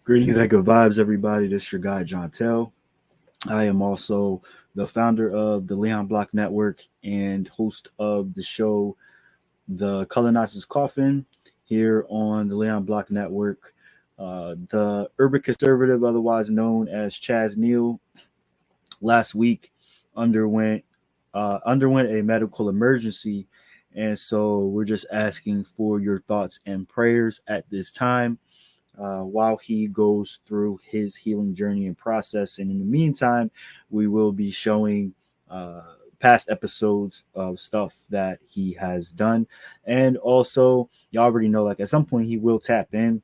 Greetings and good vibes, everybody. This is your guy, John Tell. I am also the founder of the Leon Block Network and host of the show, The Colonizer's Coffin, here on the Leon Block Network. The urban conservative, otherwise known as Chaz Neal, last week underwent a medical emergency, and so we're just asking for your thoughts and prayers at this time. While he goes through his healing journey and process. And in the meantime, we will be showing past episodes of stuff that he has done. And also, you already know, like at some point, he will tap in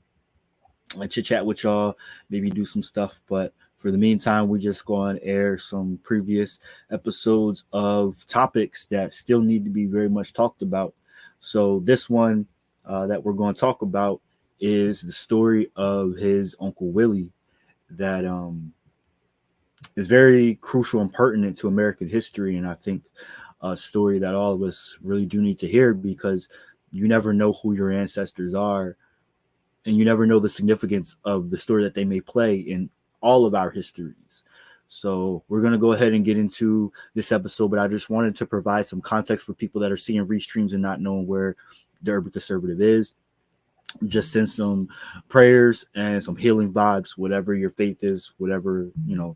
and chit chat with y'all, maybe do some stuff. But for the meantime, we just go on air some previous episodes of topics that still need to be very much talked about. So this one that we're going to talk about is the story of his Uncle Willie that is very crucial and pertinent to American history. And I think a story that all of us really do need to hear, because you never know who your ancestors are, and you never know the significance of the story that they may play in all of our histories. So we're going to go ahead and get into this episode, but I just wanted to provide some context for people that are seeing restreams and not knowing where the urban conservative is. Just send some prayers and some healing vibes, whatever your faith is, whatever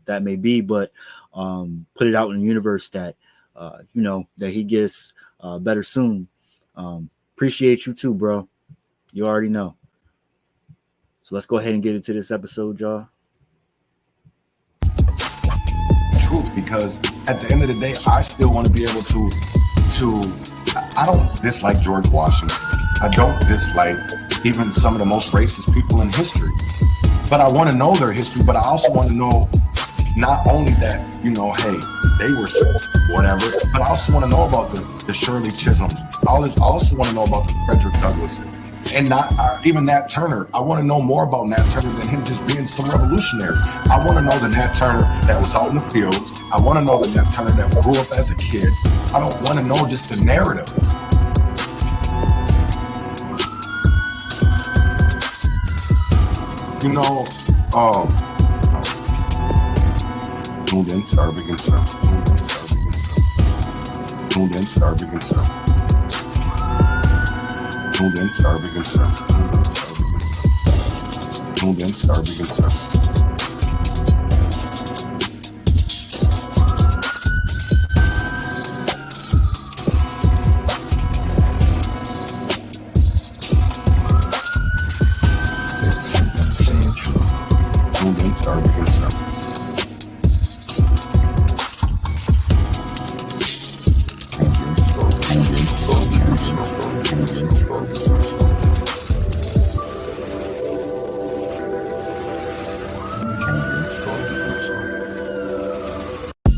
that may be, but put it out in the universe that that he gets better soon. Appreciate you too, bro. You already know. So let's go ahead and get into this episode, y'all. Truth, because at the end of the day, I still want to be able to I don't dislike George Washington. I don't dislike even some of the most racist people in history. But I want to know their history, but I also want to know not only that, hey, they were whatever, but I also want to know about the Shirley Chisholms. I also want to know about the Frederick Douglass. And not even Nat Turner. I want to know more about Nat Turner than him just being some revolutionary. I want to know the Nat Turner that was out in the fields. I want to know the Nat Turner that grew up as a kid. I don't want to know just the narrative. Tuned in, star begin sir. Tuned in, star begin sir. Tuned in, star begin sir. Tuned in, star begin sir.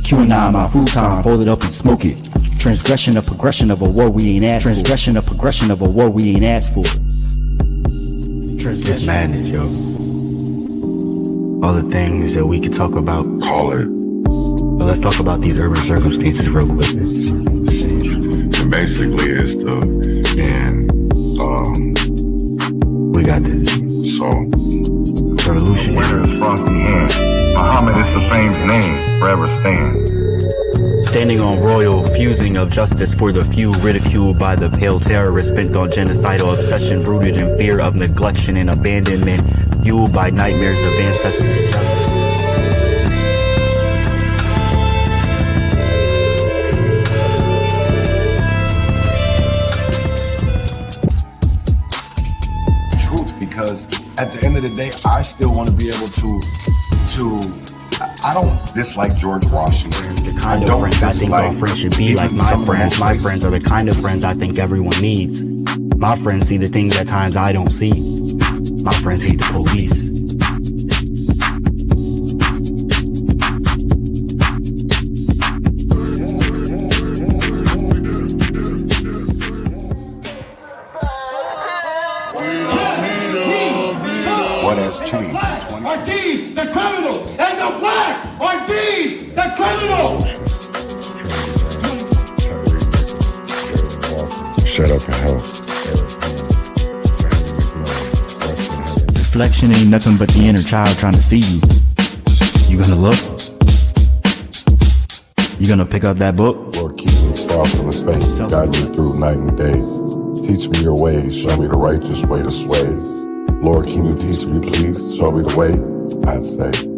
Q9, my food time, hold it up and smoke it. Transgression, a progression of a war we ain't asked for. Transgression, a progression of a war we ain't asked for. It's madness, yo. All the things that we could talk about. Call it. But let's talk about these urban circumstances real quick. And basically it's we got this. So, revolutionary. with a frosty hand, Muhammad is the famed name, forever stand. Standing on royal fusing of justice for the few, ridiculed by the pale terrorists bent on genocidal obsession, rooted in fear of neglection and abandonment, fueled by nightmares of ancestors' jealousy. Truth, because at the end of the day, I still want to be able to I don't dislike George Washington. The kind of friends I think all friends should be like my friends. My friends are the kind of friends I think everyone needs. My friends see the things at times I don't see. My friends hate the police. What has changed? Are deemed the criminals, and the blacks are deemed the criminals. Shut up and help. Reflection ain't nothing but the inner child trying to see you. You gonna look? You gonna pick up that book? Lord, keep me far from the faint, guide me through night and day. Teach me your ways, show me the righteous way to sway. Lord, can you teach me, please? Show me the way, I'd say.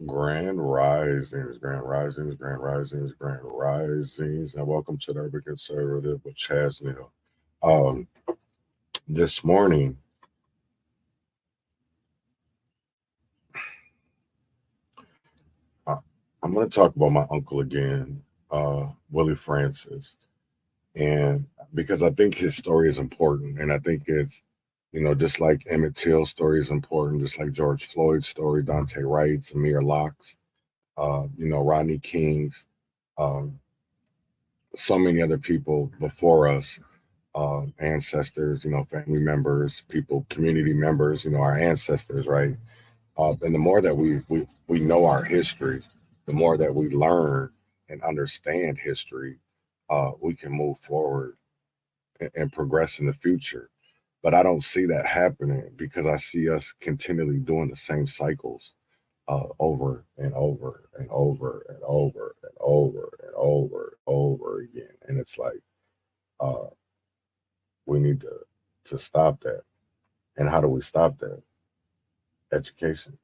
Grand risings, grand risings, grand risings, grand risings, and welcome to the Urban Conservative with Chaz Neal. This morning, I'm going to talk about my uncle again, Willie Francis, and because I think his story is important, and I think it's, just like Emmett Till's story is important, just like George Floyd's story, Dante Wright's, Amir Locke's, Rodney King's, so many other people before us, ancestors, family members, people, community members, our ancestors, right? And the more that we know our history, the more that we learn and understand history, we can move forward and progress in the future. But I don't see that happening because I see us continually doing the same cycles over and over and over and over and over and over and over again. And it's like we need to stop that. And how do we stop that? Education,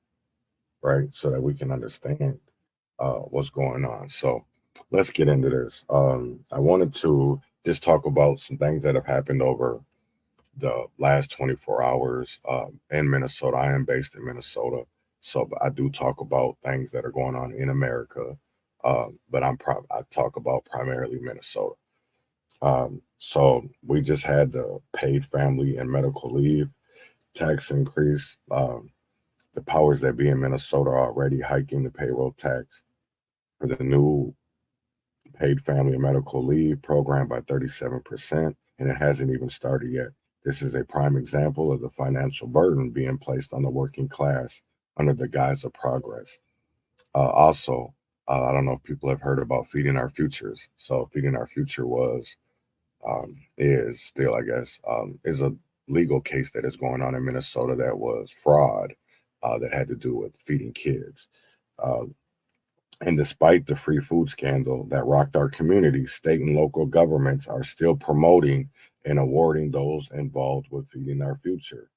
right? So that we can understand what's going on. So let's get into this. I wanted to just talk about some things that have happened over the last 24 hours in Minnesota. I am based in Minnesota, so I do talk about things that are going on in America, but I talk about primarily Minnesota. So we just had the paid family and medical leave tax increase. The powers that be in Minnesota are already hiking the payroll tax for the new paid family and medical leave program by 37%, and it hasn't even started yet. This is a prime example of the financial burden being placed on the working class under the guise of progress. Also, I don't know if people have heard about Feeding Our Futures. So Feeding Our Future is still, I guess, is a legal case that is going on in Minnesota that was fraud that had to do with feeding kids. And despite the free food scandal that rocked our community, state and local governments are still promoting and awarding those involved with Feeding Our Future.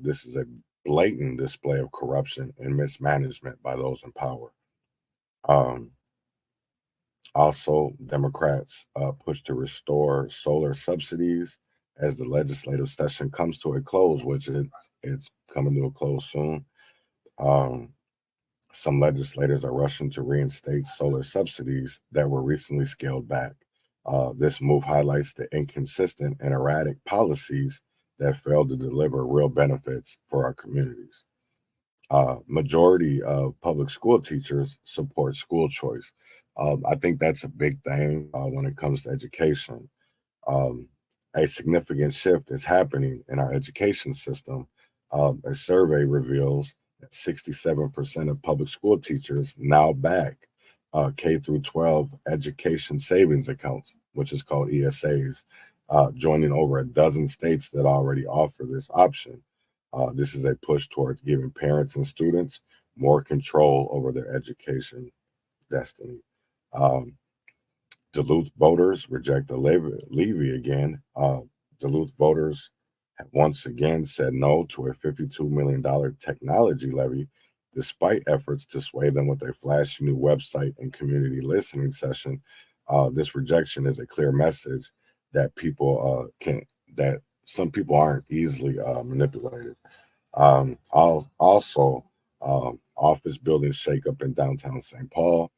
This is a blatant display of corruption and mismanagement by those in power. Also, Democrats push to restore solar subsidies as the legislative session comes to a close, which it's coming to a close soon. Some legislators are rushing to reinstate solar subsidies that were recently scaled back. This move highlights the inconsistent and erratic policies that failed to deliver real benefits for our communities. Majority of public school teachers support school choice. I think that's a big thing when it comes to education. A significant shift is happening in our education system. A survey reveals that 67% of public school teachers now back K through 12 education savings accounts, which is called ESAs, joining over a dozen states that already offer this option. This is a push towards giving parents and students more control over their education destiny. Duluth voters reject the levy again. Duluth voters have once again said no to a $52 million technology levy, despite efforts to sway them with a flashy new website and community listening session. This rejection is a clear message that some people aren't easily manipulated. Also, office building shakeup in downtown St. Paul.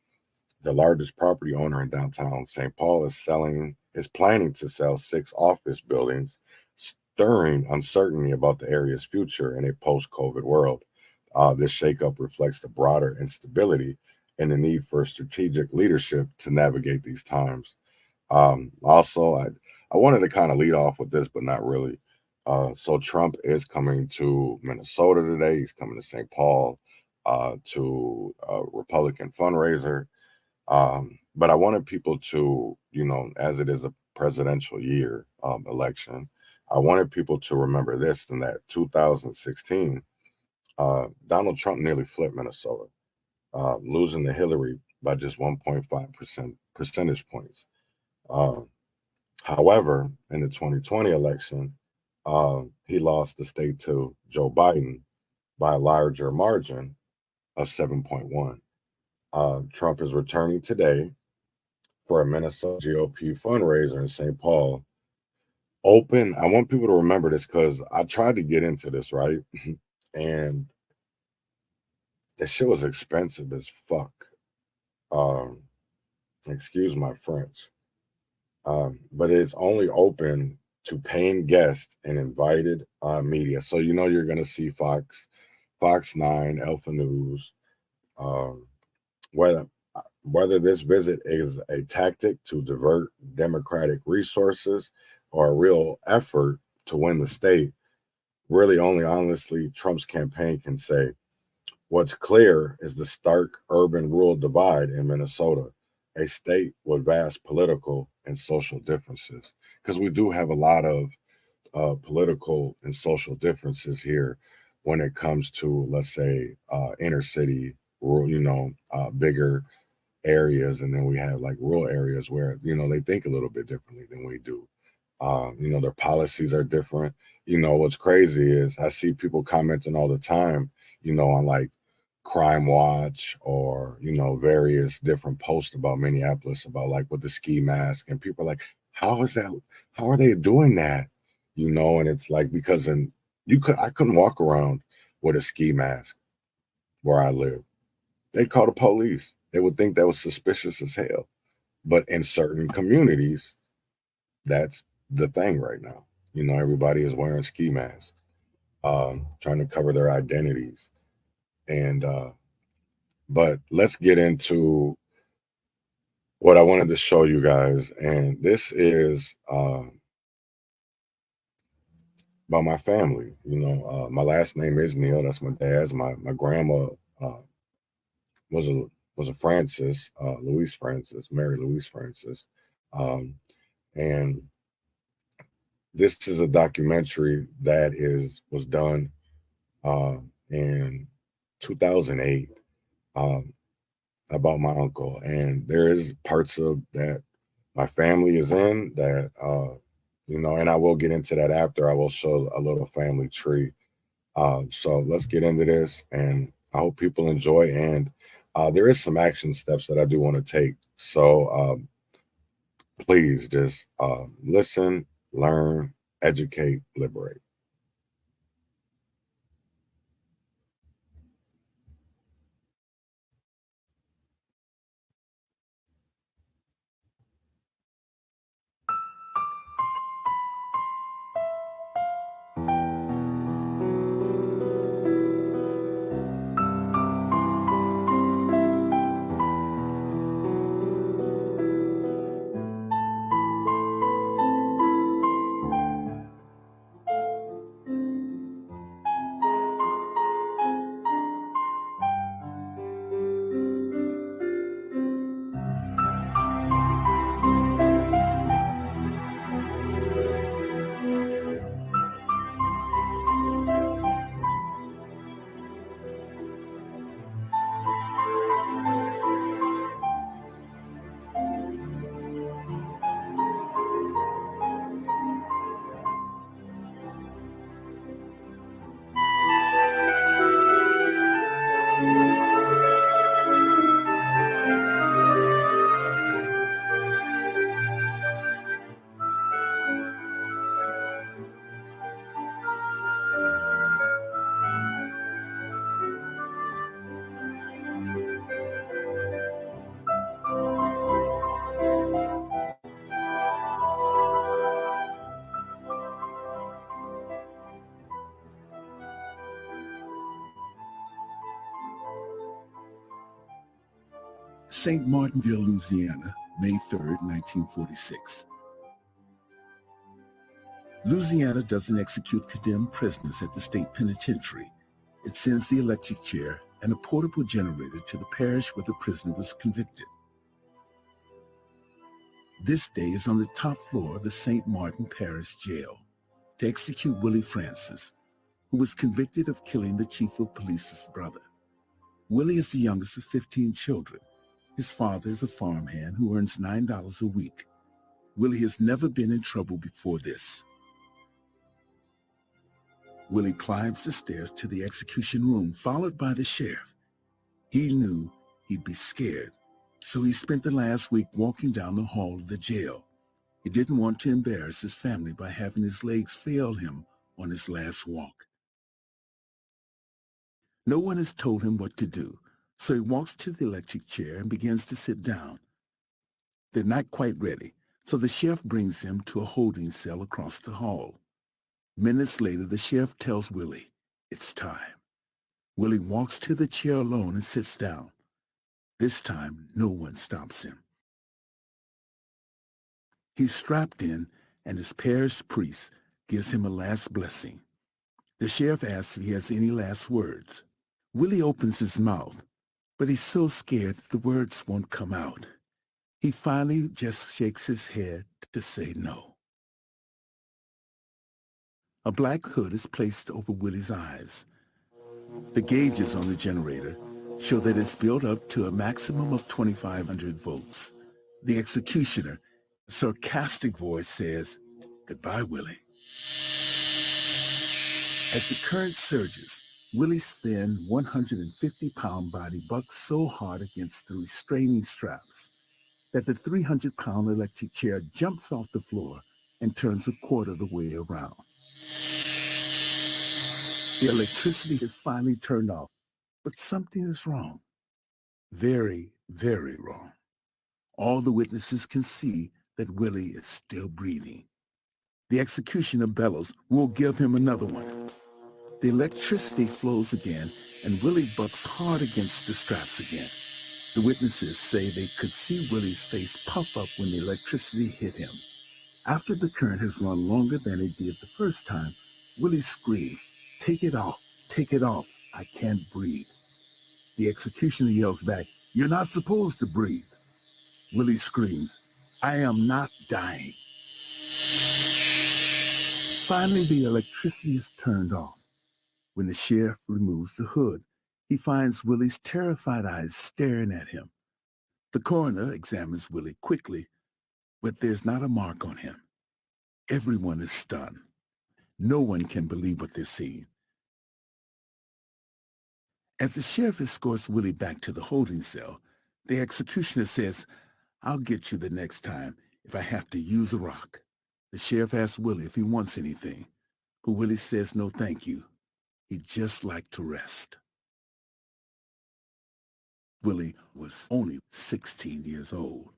The largest property owner in downtown St. Paul is planning to sell 6 office buildings, stirring uncertainty about the area's future in a post-COVID world. This shakeup reflects the broader instability and the need for strategic leadership to navigate these times. Also, I wanted to kind of lead off with this, but not really. So Trump is coming to Minnesota today. He's coming to St. Paul. to a Republican fundraiser. But I wanted people to, as it is a presidential year election, I wanted people to remember this, in that 2016, Donald Trump nearly flipped Minnesota, losing to Hillary by just 1.5 percentage points. However, in the 2020 election, he lost the state to Joe Biden by a larger margin of 7.1. Trump is returning today for a Minnesota GOP fundraiser in St. Paul. Open. I want people to remember this because I tried to get into this, right? And that shit was expensive as fuck. Excuse my French. But it's only open to paying guests and invited media. So you're gonna see Fox 9, Alpha News. Whether this visit is a tactic to divert Democratic resources or a real effort to win the state, really only honestly Trump's campaign can say. What's clear is the stark urban-rural divide in Minnesota, a state with vast political and social differences. Because we do have a lot of political and social differences here when it comes to, let's say, inner city, rural, bigger areas, and then we have like rural areas where they think a little bit differently than we do. Their policies are different. What's crazy is I see people commenting all the time, on like Crime Watch or various different posts about Minneapolis, about like with the ski mask, and people are like, how are they doing that? And it's like, because I couldn't walk around with a ski mask where I live. They'd call the police. They would think that was suspicious as hell. But in certain communities, that's the thing right now. Everybody is wearing ski masks, trying to cover their identities. And but let's get into what I wanted to show you guys. And this is about my family. My last name is Neil. That's my dad's. My grandma was a Francis, Louise Francis, Mary Louise Francis. And this is a documentary that was done in 2008 about my uncle. And there is parts of that my family is in that, and I will get into that after. I will show a little family tree. So let's get into this, and I hope people enjoy. And there is some action steps that I do want to take. So please just listen, learn, educate, liberate. St. Martinville, Louisiana, May 3rd, 1946. Louisiana doesn't execute condemned prisoners at the state penitentiary, It sends the electric chair and a portable generator to the parish where the prisoner was convicted. This day is on the top floor of the St. Martin Parish Jail to execute Willie Francis, who was convicted of killing the chief of police's brother. Willie is the youngest of 15 children. His father is a farmhand who earns $9 a week. Willie has never been in trouble before this. Willie climbs the stairs to the execution room, followed by the sheriff. He knew he'd be scared, so he spent the last week walking down the hall of the jail. He didn't want to embarrass his family by having his legs fail him on his last walk. No one has told him what to do, so he walks to the electric chair and begins to sit down. They're not quite ready, so the sheriff brings him to a holding cell across the hall. Minutes later, the sheriff tells Willie, it's time. Willie walks to the chair alone and sits down. This time, no one stops him. He's strapped in, and his parish priest gives him a last blessing. The sheriff asks if he has any last words. Willie opens his mouth, but he's so scared that the words won't come out. He finally just shakes his head to say no. A black hood is placed over Willie's eyes. The gauges on the generator show that it's built up to a maximum of 2,500 volts. The executioner, a sarcastic voice, says, "Goodbye, Willie." As the current surges, Willie's thin 150-pound body bucks so hard against the restraining straps that the 300-pound electric chair jumps off the floor and turns a quarter of the way around. The electricity is finally turned off, but something is wrong. Very, very wrong. All the witnesses can see that Willie is still breathing. The executioner bellows, "We'll give him another one." The electricity flows again, and Willie bucks hard against the straps again. The witnesses say they could see Willie's face puff up when the electricity hit him. After the current has run longer than it did the first time, Willie screams, "Take it off, take it off, I can't breathe." The executioner yells back, "You're not supposed to breathe." Willie screams, "I am not dying." Finally, the electricity is turned off. When the sheriff removes the hood, he finds Willie's terrified eyes staring at him. The coroner examines Willie quickly, but there's not a mark on him. Everyone is stunned. No one can believe what they're seeing. As the sheriff escorts Willie back to the holding cell, the executioner says, "I'll get you the next time if I have to use a rock." The sheriff asks Willie if he wants anything, but Willie says no thank you. He'd just like to rest. Willie was only 16 years old.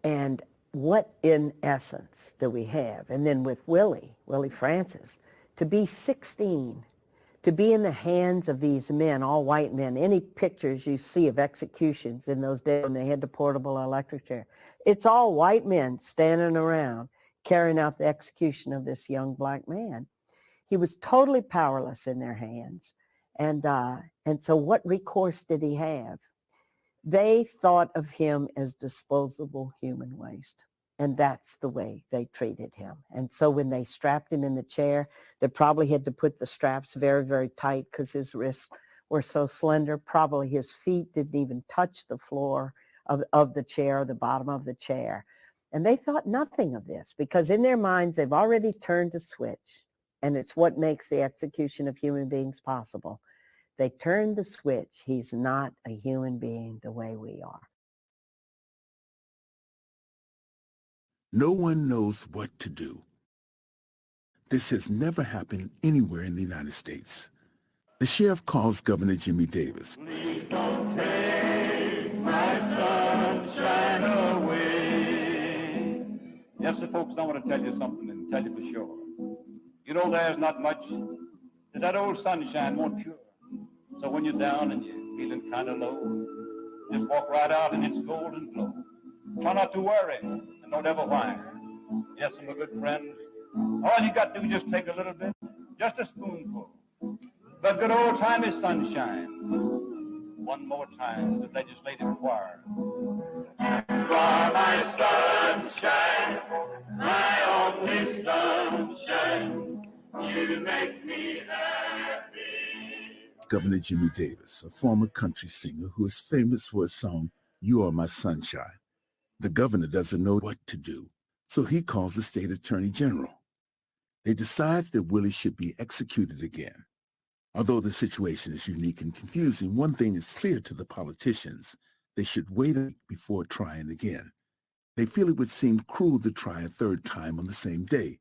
And what, in essence, do we have? And then with Willie Francis, to be 16, to be in the hands of these men, all white men, any pictures you see of executions in those days when they had the portable electric chair, it's all white men standing around carrying out the execution of this young black man. He was totally powerless in their hands. And so what recourse did he have? They thought of him as disposable human waste. And that's the way they treated him. And so when they strapped him in the chair, they probably had to put the straps very, very tight because his wrists were so slender. Probably his feet didn't even touch the floor of the chair, the bottom of the chair. And they thought nothing of this because in their minds, they've already turned a switch. And it's what makes the execution of human beings possible. They turned the switch. He's not a human being the way we are. No one knows what to do. This has never happened anywhere in the United States. The sheriff calls Governor Jimmy Davis. Please don't take my sunshine away. Yes, sir, folks, I want to tell you something and tell you for sure. You know, there's not much that old sunshine won't cure. So when you're down and you're feeling kind of low, just walk right out in its golden glow. Try not to worry and don't ever whine. Yes, my good friends, All you got to do is just take a little bit, just a spoonful. But good old-timey sunshine. One more time, the legislative choir. You are my sunshine, my only sunshine. You make me happy. Governor Jimmy Davis, a former country singer who is famous for his song, You Are My Sunshine. The governor doesn't know what to do, so he calls the state attorney general. They decide that Willie should be executed again. Although the situation is unique and confusing, one thing is clear to the politicians. They should wait a week before trying again. They feel it would seem cruel to try a third time on the same day.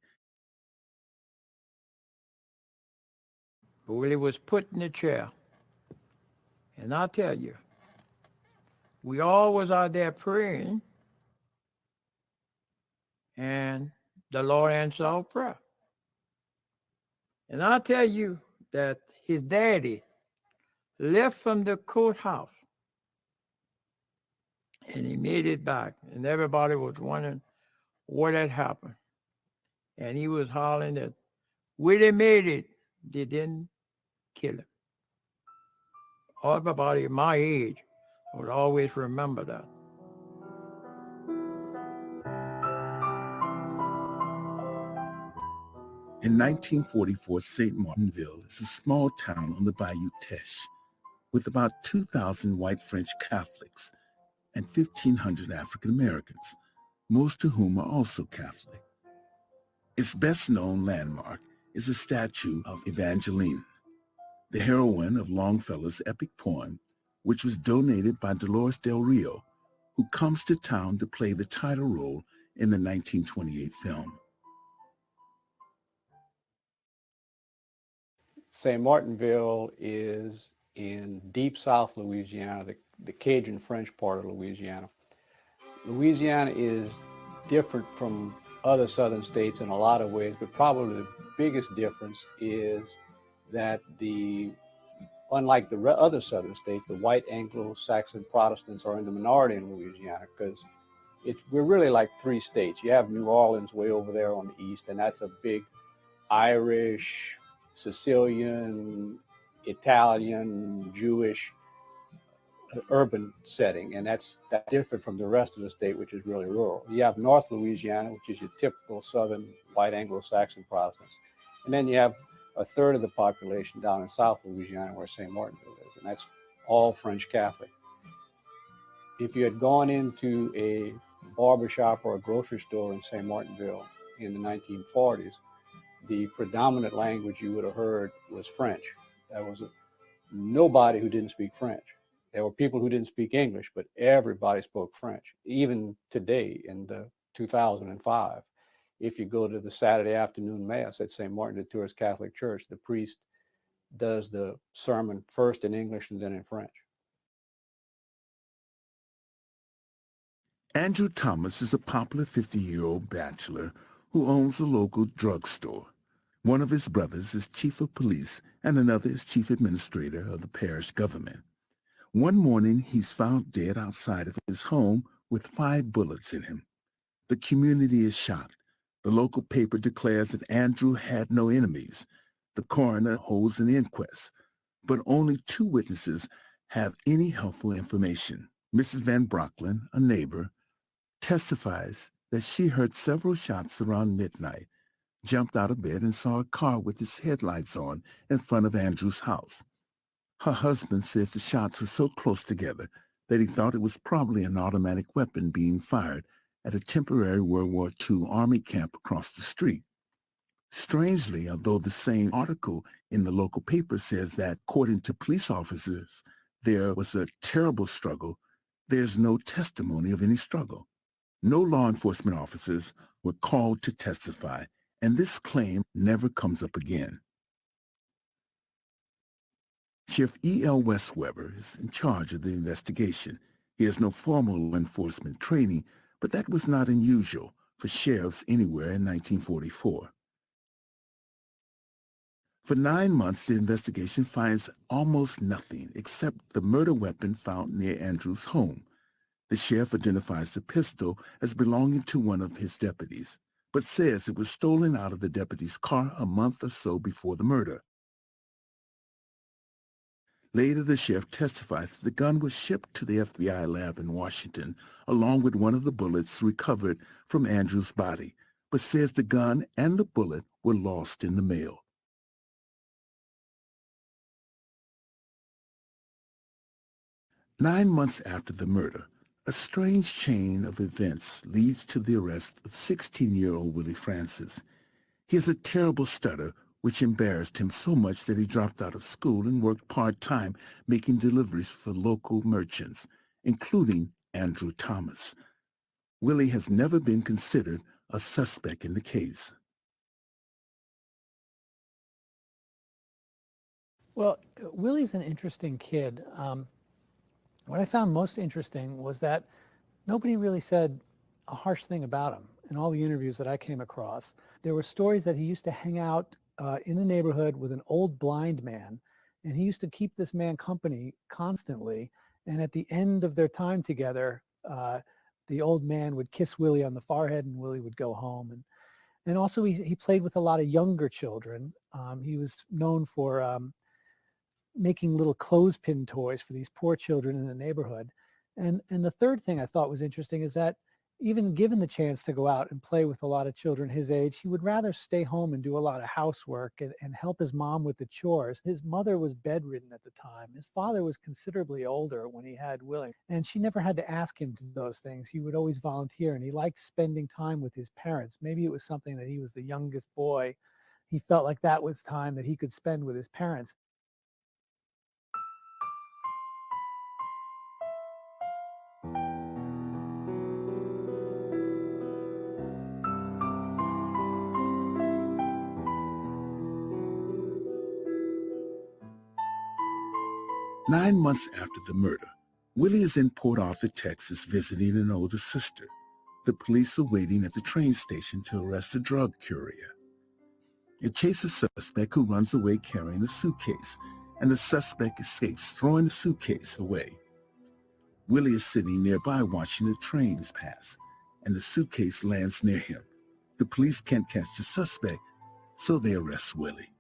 Willie was put in the chair. And I'll tell you, we all was out there praying, and the Lord answered our prayer. And I'll tell you that his daddy left from the courthouse, and he made it back, and everybody was wondering what had happened. And he was hollering that Willie made it. They didn't kill him. Everybody my age would always remember that. In 1944, St. Martinville is a small town on the Bayou Teche with about 2,000 white French Catholics and 1,500 African Americans, most of whom are also Catholic. Its best-known landmark is a statue of Evangeline, the heroine of Longfellow's epic poem, which was donated by Dolores Del Rio, who comes to town to play the title role in the 1928 film. St. Martinville is in deep South Louisiana, the Cajun French part of Louisiana. Louisiana is different from other southern states in a lot of ways, but probably the biggest difference is that unlike the other southern states, the white Anglo-Saxon Protestants are in the minority in Louisiana because we're really like three states. You have New Orleans way over there on the east, and that's a big Irish, Sicilian, Italian, Jewish, urban setting, and that's different from the rest of the state, which is really rural. You have North Louisiana, which is your typical southern white Anglo-Saxon Protestants, and then you have a third of the population down in South Louisiana where St. Martinville is, and that's all French Catholic. If you had gone into a barbershop or a grocery store in St. Martinville in the 1940s, the predominant language you would have heard was French. There was nobody who didn't speak French. There were people who didn't speak English, but everybody spoke French. Even today in 2005, if you go to the Saturday afternoon Mass at St. Martin de Tours Catholic Church, the priest does the sermon first in English and then in French. Andrew Thomas is a popular 50-year-old bachelor who owns a local drugstore. One of his brothers is chief of police and another is chief administrator of the parish government. One morning, he's found dead outside of his home with 5 bullets in him. The community is shocked. The local paper declares that Andrew had no enemies. The coroner holds an inquest, but only 2 witnesses have any helpful information. Mrs. Van Brocklin, a neighbor, testifies that she heard several shots around midnight, jumped out of bed and saw a car with its headlights on in front of Andrew's house. Her husband says the shots were so close together that he thought it was probably an automatic weapon being fired at a temporary World War II Army camp across the street. Strangely, although the same article in the local paper says that, according to police officers, there was a terrible struggle, there's no testimony of any struggle. No law enforcement officers were called to testify, and this claim never comes up again. Sheriff E.L. Westweber is in charge of the investigation. He has no formal law enforcement training, but that was not unusual for sheriffs anywhere in 1944. For 9 months, the investigation finds almost nothing except the murder weapon found near Andrew's home. The sheriff identifies the pistol as belonging to one of his deputies, but says it was stolen out of the deputy's car a month or so before the murder. Later, the sheriff testifies that the gun was shipped to the FBI lab in Washington, along with one of the bullets recovered from Andrew's body, but says the gun and the bullet were lost in the mail. "9 months after the murder, a strange chain of events leads to the arrest of 16-year-old Willie Francis. He has a terrible stutter, which embarrassed him so much that he dropped out of school and worked part-time making deliveries for local merchants, including Andrew Thomas. Willie has never been considered a suspect in the case." Well, Willie's an interesting kid. What I found most interesting was that nobody really said a harsh thing about him in all the interviews that I came across. There were stories that he used to hang out in the neighborhood with an old blind man, and he used to keep this man company constantly. And at the end of their time together, the old man would kiss Willie on the forehead and Willie would go home. And also he played with a lot of younger children. He was known for making little clothespin toys for these poor children in the neighborhood. And the third thing I thought was interesting is that even given the chance to go out and play with a lot of children his age, he would rather stay home and do a lot of housework and help his mom with the chores. His mother was bedridden at the time. His father was considerably older when he had Willie, and she never had to ask him to do those things. He would always volunteer, and he liked spending time with his parents. Maybe it was something that he was the youngest boy. He felt like that was time that he could spend with his parents. "9 months after the murder, Willie is in Port Arthur, Texas, visiting an older sister. The police are waiting at the train station to arrest a drug courier. It chases a suspect who runs away carrying a suitcase, and the suspect escapes, throwing the suitcase away. Willie is sitting nearby watching the trains pass, and the suitcase lands near him. The police can't catch the suspect, so they arrest Willie.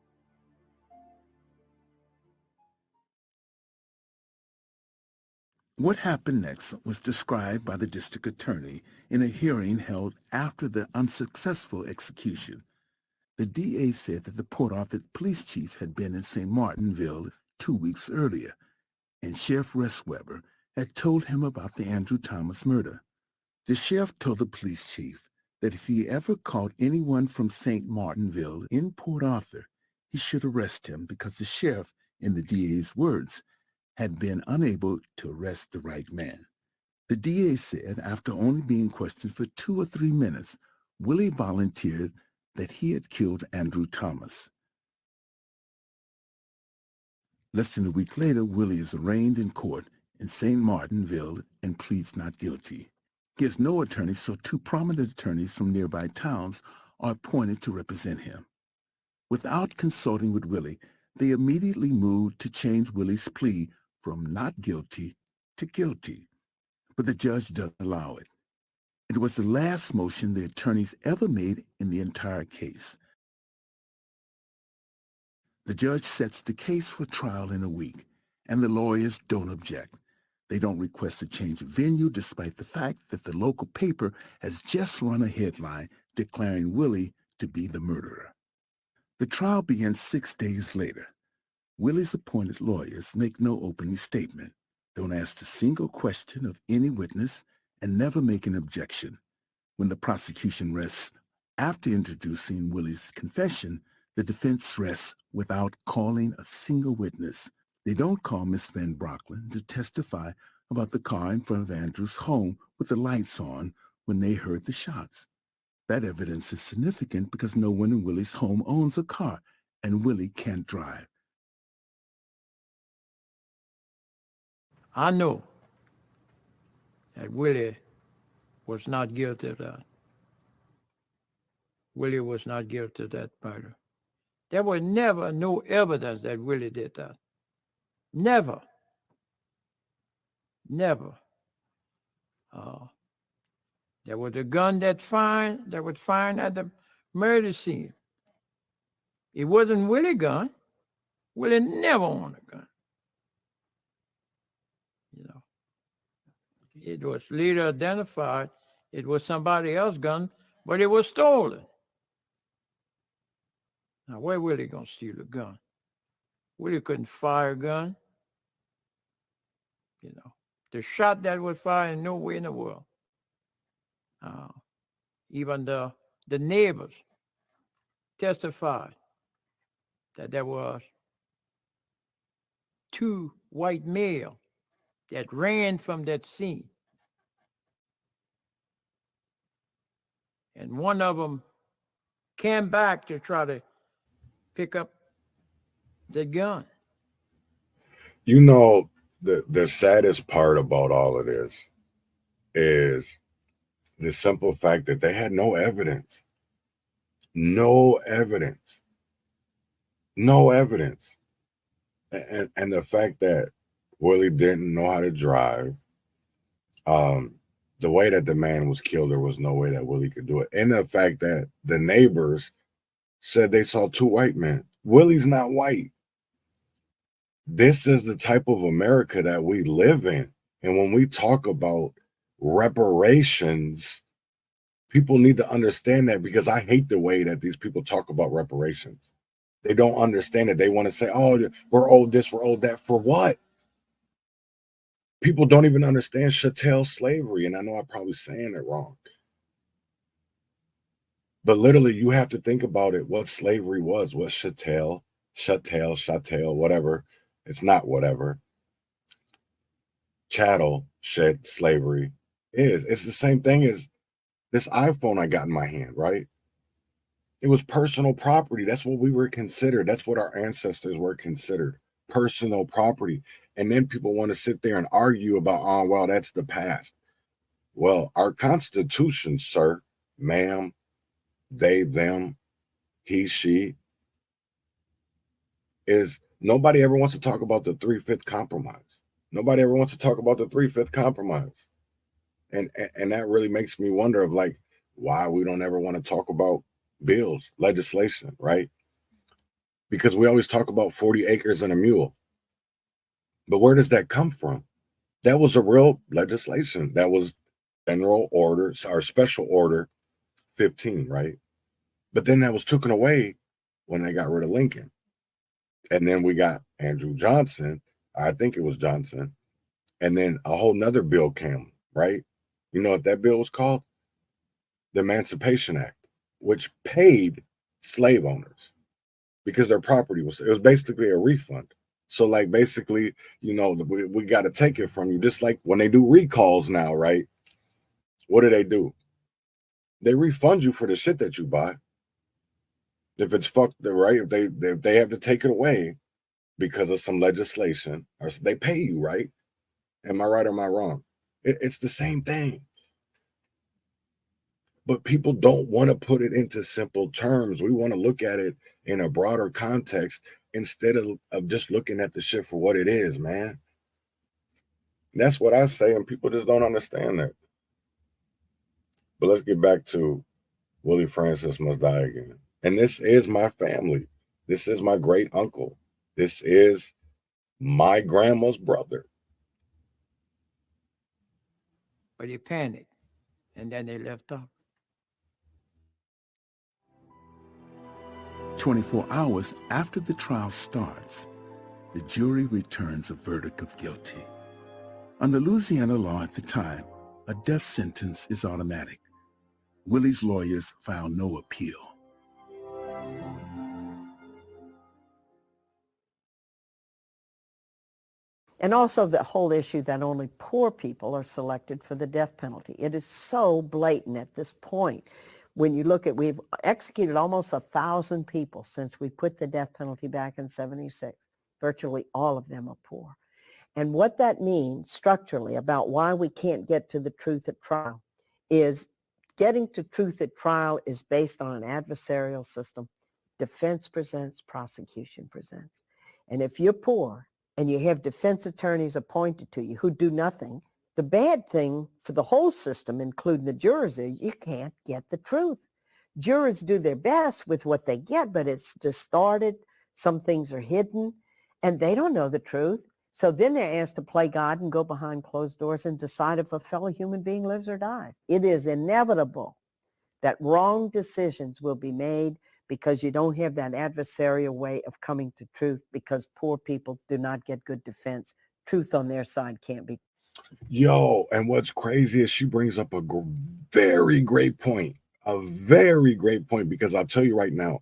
What happened next was described by the district attorney in a hearing held after the unsuccessful execution. The DA said that the Port Arthur police chief had been in St. Martinville 2 weeks earlier, and Sheriff Restweber had told him about the Andrew Thomas murder. The sheriff told the police chief that if he ever caught anyone from St. Martinville in Port Arthur, he should arrest him because the sheriff, in the DA's words, had been unable to arrest the right man. The DA said after only being questioned for 2 or 3 minutes, Willie volunteered that he had killed Andrew Thomas. Less than a week later, Willie is arraigned in court in St. Martinville and pleads not guilty. He has no attorney, so 2 prominent attorneys from nearby towns are appointed to represent him. Without consulting with Willie, they immediately moved to change Willie's plea from not guilty to guilty, but the judge doesn't allow it. It was the last motion the attorneys ever made in the entire case. The judge sets the case for trial in a week, and the lawyers don't object. They don't request a change of venue despite the fact that the local paper has just run a headline declaring Willie to be the murderer. The trial begins 6 days later. Willie's appointed lawyers make no opening statement, don't ask a single question of any witness, and never make an objection. When the prosecution rests after introducing Willie's confession, the defense rests without calling a single witness. They don't call Miss Van Brocklin to testify about the car in front of Andrew's home with the lights on when they heard the shots. That evidence is significant because no one in Willie's home owns a car, and Willie can't drive. I know that Willie was not guilty of that. Willie was not guilty of that murder. There was never no evidence that Willie did that. Never. Never. There was a gun that was found at the murder scene. It wasn't Willie's gun. Willie never owned a gun. You know, it was later identified it was somebody else's gun, but it was stolen. Now, where Willie gonna steal a gun? Willie couldn't fire a gun. You know, the shot that was fired nowhere in the world. Even the neighbors testified that there was 2 white males that ran from that scene. And one of them came back to try to pick up the gun. You know, the saddest part about all of this is the simple fact that they had no evidence. No evidence. No evidence. And the fact that Willie didn't know how to drive, the way that the man was killed, there was no way that Willie could do it. And the fact that the neighbors said they saw 2 white men. Willie's not white. This is the type of America that we live in. And when we talk about reparations, people need to understand that, because I hate the way that these people talk about reparations. They don't understand it. They want to say, oh, we're owed this, we're owed that. For what? People don't even understand chattel slavery. And I know I'm probably saying it wrong. But literally, you have to think about it, what slavery was, what chattel, whatever. It's not whatever. Chattel, slavery is. It's the same thing as this iPhone I got in my hand, right? It was personal property. That's what we were considered. That's what our ancestors were considered, personal property. And then people want to sit there and argue about, oh, well, that's the past. Well, our Constitution, sir, ma'am, they, them, he, she, is nobody ever wants to talk about the 3/5 compromise. Nobody ever wants to talk about the 3/5 compromise. And that really makes me wonder of like why we don't ever want to talk about bills, legislation, right? Because we always talk about 40 acres and a mule. But where does that come from? That was a real legislation. That was General Order or Special Order 15, right? But then that was taken away when they got rid of Lincoln. And then we got Andrew Johnson. I think it was Johnson. And then a whole nother bill came, right? You know what that bill was called? The Emancipation Act, which paid slave owners because their property it was basically a refund. So like basically, you know, we got to take it from you. Just like when they do recalls now, right? What do? They refund you for the shit that you buy. If it's fucked, right? If they have to take it away because of some legislation, or they pay you, right? Am I right or am I wrong? It's the same thing. But people don't want to put it into simple terms. We want to look at it in a broader context instead of just looking at the shit for what it is, man. That's what I say, and people just don't understand that. But let's get back to Willie Francis must die again. And this is my family. This is my great uncle. This is my grandma's brother. But he panicked, and then they left off. 24 hours after the trial starts, the jury returns a verdict of guilty. Under Louisiana law at the time, a death sentence is automatic. Willie's lawyers filed no appeal. And also the whole issue that only poor people are selected for the death penalty. It is so blatant at this point. When you look at, we've executed almost 1,000 people since we put the death penalty back in '76. Virtually all of them are poor. And what that means structurally about why we can't get to the truth at trial is getting to truth at trial is based on an adversarial system. Defense presents, prosecution presents. And if you're poor and you have defense attorneys appointed to you who do nothing, The bad thing for the whole system, including the jurors, is you can't get the truth. Jurors do their best with what they get, but it's distorted. Some things are hidden, and they don't know the truth. So then they're asked to play God and go behind closed doors and decide if a fellow human being lives or dies. It is inevitable that wrong decisions will be made because you don't have that adversarial way of coming to truth, because poor people do not get good defense. Truth on their side can't be. Yo, and what's crazy is she brings up a very great point, because I'll tell you right now,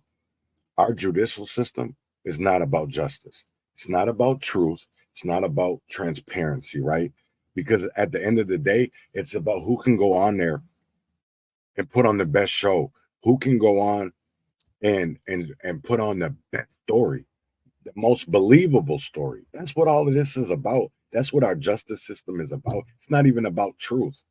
our judicial system is not about justice. It's not about truth. It's not about transparency, right? Because at the end of the day, it's about who can go on there and put on the best show, who can go on and put on the best story, the most believable story. That's what all of this is about. That's what our justice system is about. It's not even about truth.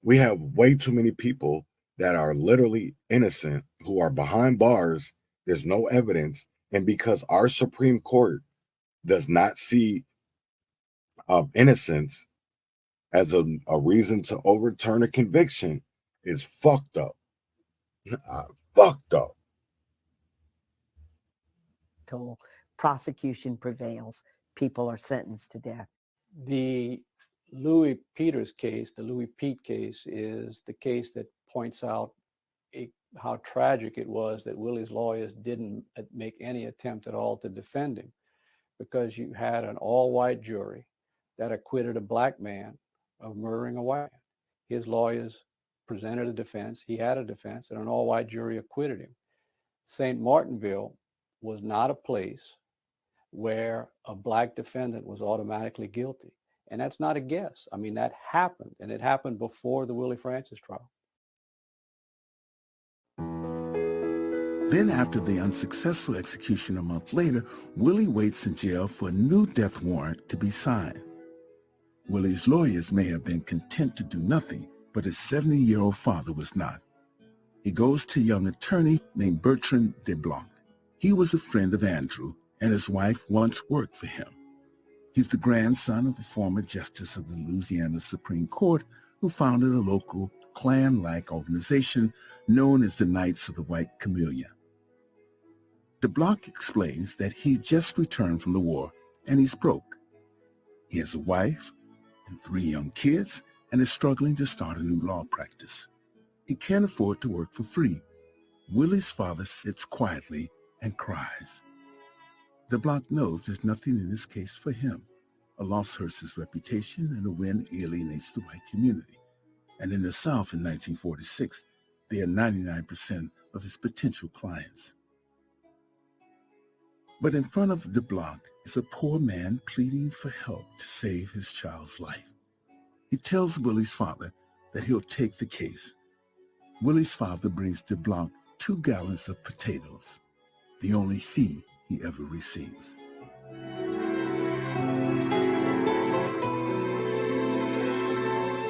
We have way too many people that are literally innocent who are behind bars. There's no evidence. And because our Supreme Court does not see innocence as a reason to overturn a conviction, is fucked up. Fucked up. Till prosecution prevails, people are sentenced to death. The Louis Peters case, the Louis Pete case, is the case that points out how tragic it was that Willie's lawyers didn't make any attempt at all to defend him, because you had an all-white jury that acquitted a black man of murdering a white man. His lawyers presented a defense. He had a defense, and an all-white jury acquitted him. St. Martinville was not a place where a black defendant was automatically guilty. And that's not a guess. I mean, that happened, and it happened before the Willie Francis trial. Then after the unsuccessful execution a month later, Willie waits in jail for a new death warrant to be signed. Willie's lawyers may have been content to do nothing, but his 70-year-old father was not. He goes to a young attorney named Bertrand DeBlanc. He was a friend of Andrew, and his wife once worked for him. He's the grandson of a former justice of the Louisiana Supreme Court who founded a local Klan-like organization known as the Knights of the White Camellia. DeBlanc explains that he just returned from the war and he's broke. He has a wife and 3 young kids and is struggling to start a new law practice. He can't afford to work for free. Willie's father sits quietly and cries. DeBlanc knows there's nothing in this case for him. A loss hurts his reputation and a win alienates the white community. And in the South in 1946, they are 99% of his potential clients. But in front of DeBlanc is a poor man pleading for help to save his child's life. He tells Willie's father that he'll take the case. Willie's father brings DeBlanc 2 gallons of potatoes, the only fee he ever receives.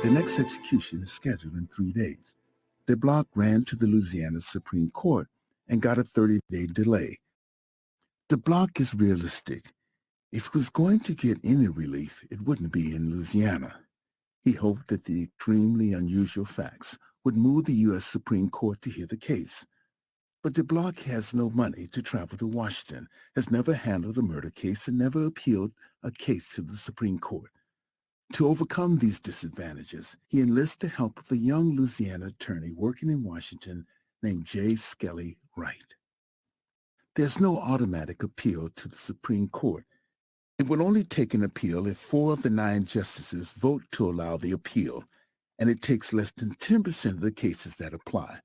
The next execution is scheduled in 3 days. DeBlanc ran to the Louisiana Supreme Court and got a 30-day delay. DeBlanc is realistic. If he was going to get any relief, it wouldn't be in Louisiana. He hoped that the extremely unusual facts would move the U.S. Supreme Court to hear the case. But DeBlanc has no money to travel to Washington, has never handled a murder case, and never appealed a case to the Supreme Court. To overcome these disadvantages, he enlists the help of a young Louisiana attorney working in Washington named J. Skelly Wright. There's no automatic appeal to the Supreme Court. It will only take an appeal if 4 of the 9 justices vote to allow the appeal, and it takes less than 10% of the cases that apply.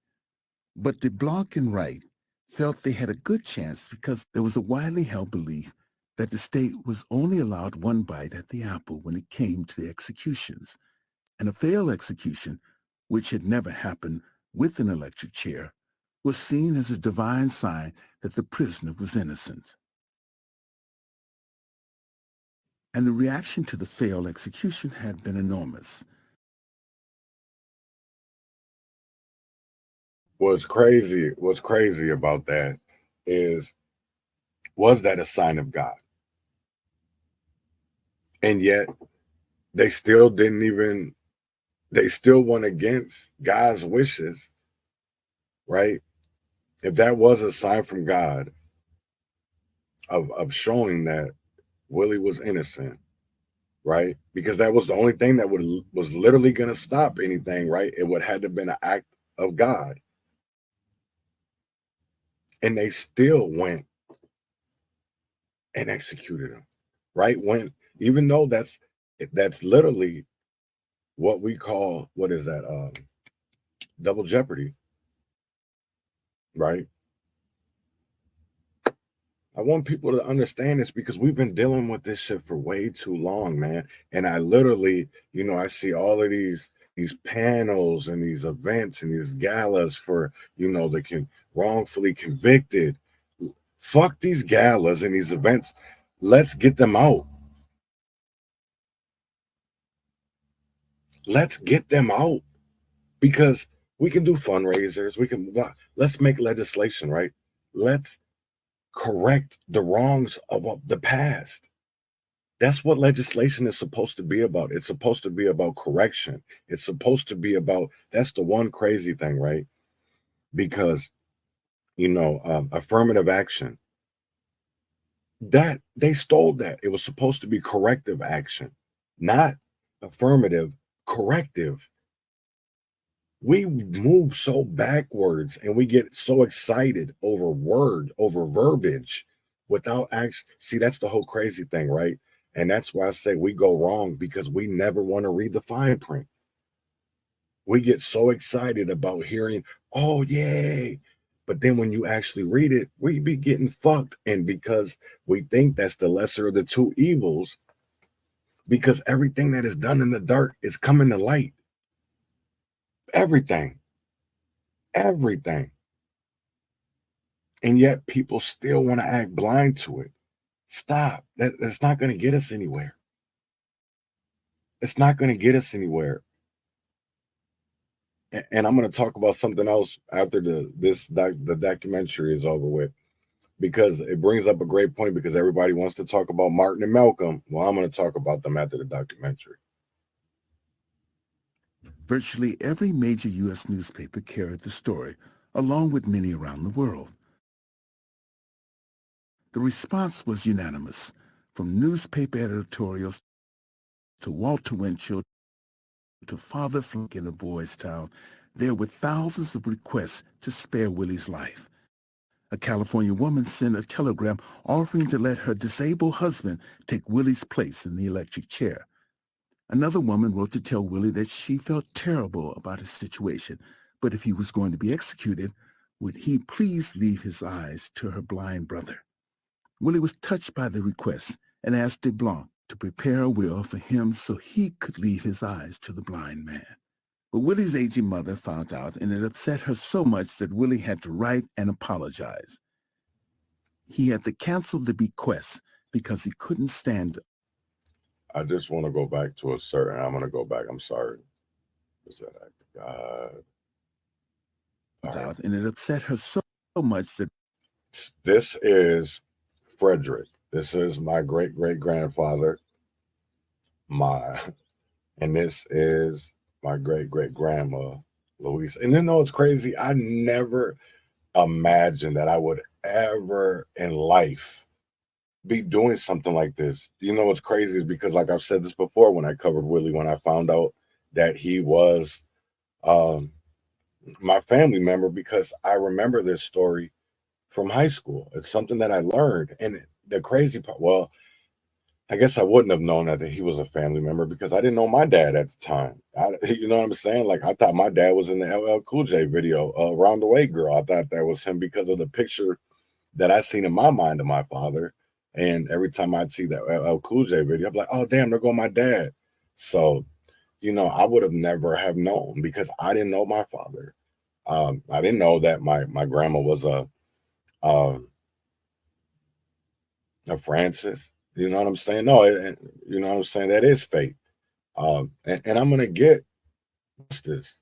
But DeBlanc and Wright felt they had a good chance because there was a widely held belief that the state was only allowed one bite at the apple when it came to the executions, and a failed execution, which had never happened with an electric chair, was seen as a divine sign that the prisoner was innocent. And the reaction to the failed execution had been enormous. What's crazy about that is, was that a sign of God? And yet they still didn't even, they still went against God's wishes, right? If that was a sign from God of showing that Willie was innocent, right? Because that was the only thing that was literally going to stop anything, right? It would have to been an act of God. And they still went and executed him, right? When, even though that's literally what we call, what is that? Double jeopardy, right? I want people to understand this because we've been dealing with this shit for way too long, man. And I literally, you know, I see all of these panels and these events and these galas for, you know, the wrongfully convicted. Fuck these galas and these events. Let's get them out. Let's get them out, because we can do fundraisers. Let's make legislation, right? Let's correct the wrongs of the past. That's what legislation is supposed to be about. It's supposed to be about correction. It's supposed to be about, that's the one crazy thing, right? Because, you know, affirmative action, that they stole that. It was supposed to be corrective action, not affirmative, corrective. We move so backwards and we get so excited over verbiage without action. See, that's the whole crazy thing, right? And that's why I say we go wrong, because we never want to read the fine print. We get so excited about hearing, oh, yay. But then when you actually read it, we be getting fucked. And because we think that's the lesser of the two evils, because everything that is done in the dark is coming to light. Everything. And yet people still want to act blind to it. Stop. That's not going to get us anywhere. It's not going to get us anywhere. And I'm going to talk about something else after the documentary is over with, because it brings up a great point, because everybody wants to talk about Martin and Malcolm. Well, I'm going to talk about them after the documentary. Virtually every major U.S. newspaper carried the story, along with many around the world. The response was unanimous, from newspaper editorials to Walter Winchell to Father Flink in a boy's town. There were thousands of requests to spare Willie's life. A California woman sent a telegram offering to let her disabled husband take Willie's place in the electric chair. Another woman wrote to tell Willie that she felt terrible about his situation, but if he was going to be executed, would he please leave his eyes to her blind brother? Willie was touched by the request and asked DeBlanc to prepare a will for him so he could leave his eyes to the blind man. But Willie's aging mother found out, and it upset her so much that Willie had to write and apologize. He had to cancel the bequest because he couldn't stand. I just want to go back to a certain, I'm going to go back. I'm sorry. Is that act of God? Right. And it upset her so much that. This is Frederick. This is my great-great-grandfather. And this is my great-great-grandma, Louise. And you know, it's crazy. I never imagined that I would ever in life be doing something like this. You know what's crazy is because, like I've said this before, when I covered Willie, when I found out that he was my family member, because I remember this story from high school. It's something that I learned. And the crazy part, well, I guess I wouldn't have known that he was a family member because I didn't know my dad at the time. You know what I'm saying? Like, I thought my dad was in the LL Cool J video, Round the Way Girl. I thought that was him because of the picture that I seen in my mind of my father. And every time I'd see that LL Cool J video, I'm like, oh, damn, there go my dad. So, you know, I would have never have known because I didn't know my father. I didn't know that my grandma was a Francis. You know what I'm saying? No, you know what I'm saying? That is fate. And I'm going to get this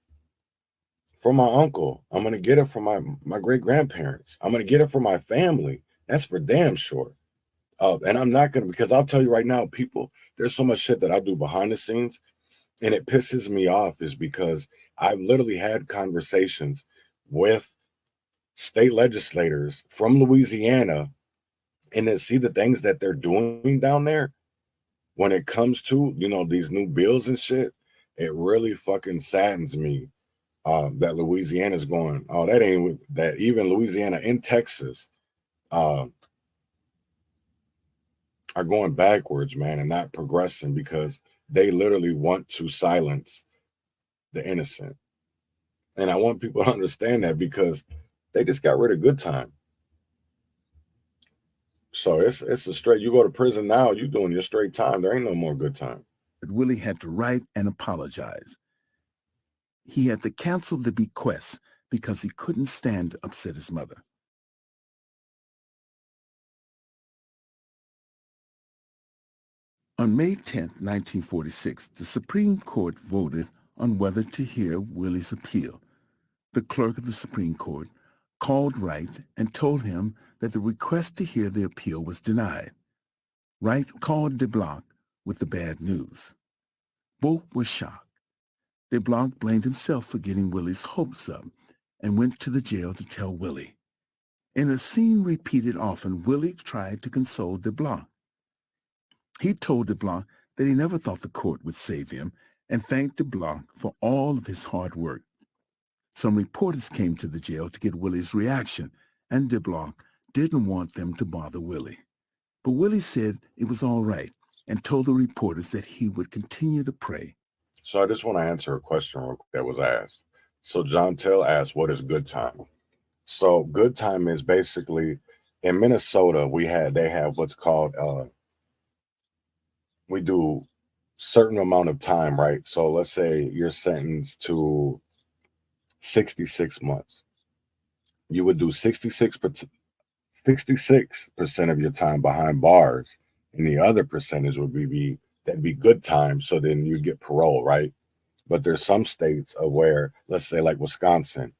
from my uncle. I'm going to get it from my great-grandparents. I'm going to get it from my family. That's for damn sure. And I'm not gonna, because I'll tell you right now, people, there's so much shit that I do behind the scenes, and it pisses me off, is because I've literally had conversations with state legislators from Louisiana, and then see the things that they're doing down there when it comes to, you know, these new bills and shit. It really fucking saddens me that Louisiana's going, oh, that ain't that. Even Louisiana and Texas are going backwards, man, and not progressing, because they literally want to silence the innocent. And I want people to understand that, because they just got rid of good time. So it's a straight, you go to prison now, you doing your straight time. There ain't no more good time. But Willie had to write and apologize. He had to cancel the bequest because he couldn't stand to upset his mother. On May 10, 1946, the Supreme Court voted on whether to hear Willie's appeal. The clerk of the Supreme Court called Wright and told him that the request to hear the appeal was denied. Wright called DeBlanc with the bad news. Both were shocked. DeBlanc blamed himself for getting Willie's hopes up and went to the jail to tell Willie. In a scene repeated often, Willie tried to console DeBlanc. He told DeBlanc that he never thought the court would save him, and thanked DeBlanc for all of his hard work. Some reporters came to the jail to get Willie's reaction, and DeBlanc didn't want them to bother Willie. But Willie said it was all right and told the reporters that he would continue to pray. So I just want to answer a question that was asked. So John Tell asked, what is good time? So good time is basically, in Minnesota, they have what's called, we do certain amount of time, right? So let's say you're sentenced to 66 months. You would do 66% of your time behind bars, and the other percentage would be that'd be good time. So then you get parole, right? But there's some states where, let's say like Wisconsin,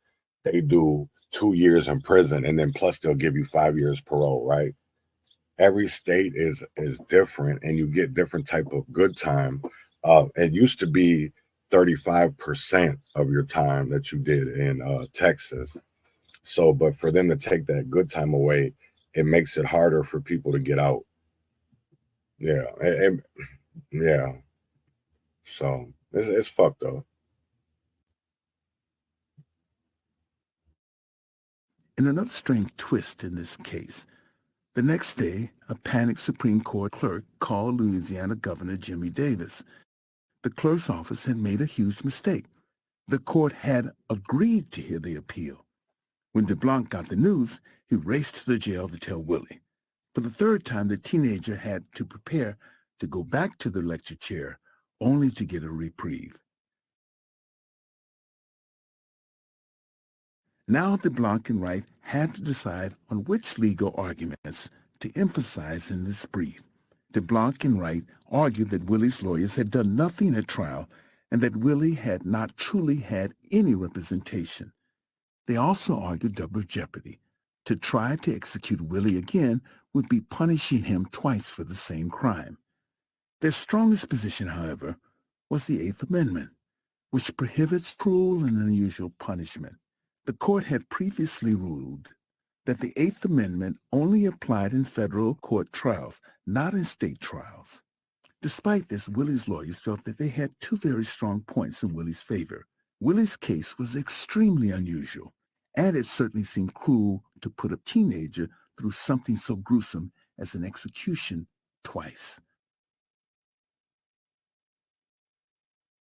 they do 2 years in prison, and then plus they'll give you 5 years parole, right? Every state is different, and you get different type of good time. It used to be 35% of your time that you did in Texas. So, but for them to take that good time away, it makes it harder for people to get out. Yeah, yeah. So it's fucked though. In another strange twist in this case, the next day, a panicked Supreme Court clerk called Louisiana Governor Jimmy Davis. The clerk's office had made a huge mistake. The court had agreed to hear the appeal. When DeBlanc got the news, he raced to the jail to tell Willie. For the third time, the teenager had to prepare to go back to the lecture chair, only to get a reprieve. Now DeBlanc and Wright had to decide on which legal arguments to emphasize in this brief. DeBlanc and Wright argued that Willie's lawyers had done nothing at trial and that Willie had not truly had any representation. They also argued double jeopardy. To try to execute Willie again would be punishing him twice for the same crime. Their strongest position, however, was the Eighth Amendment, which prohibits cruel and unusual punishment. The court had previously ruled that the Eighth Amendment only applied in federal court trials, not in state trials. Despite this, Willie's lawyers felt that they had two very strong points in Willie's favor. Willie's case was extremely unusual, and it certainly seemed cruel to put a teenager through something so gruesome as an execution twice.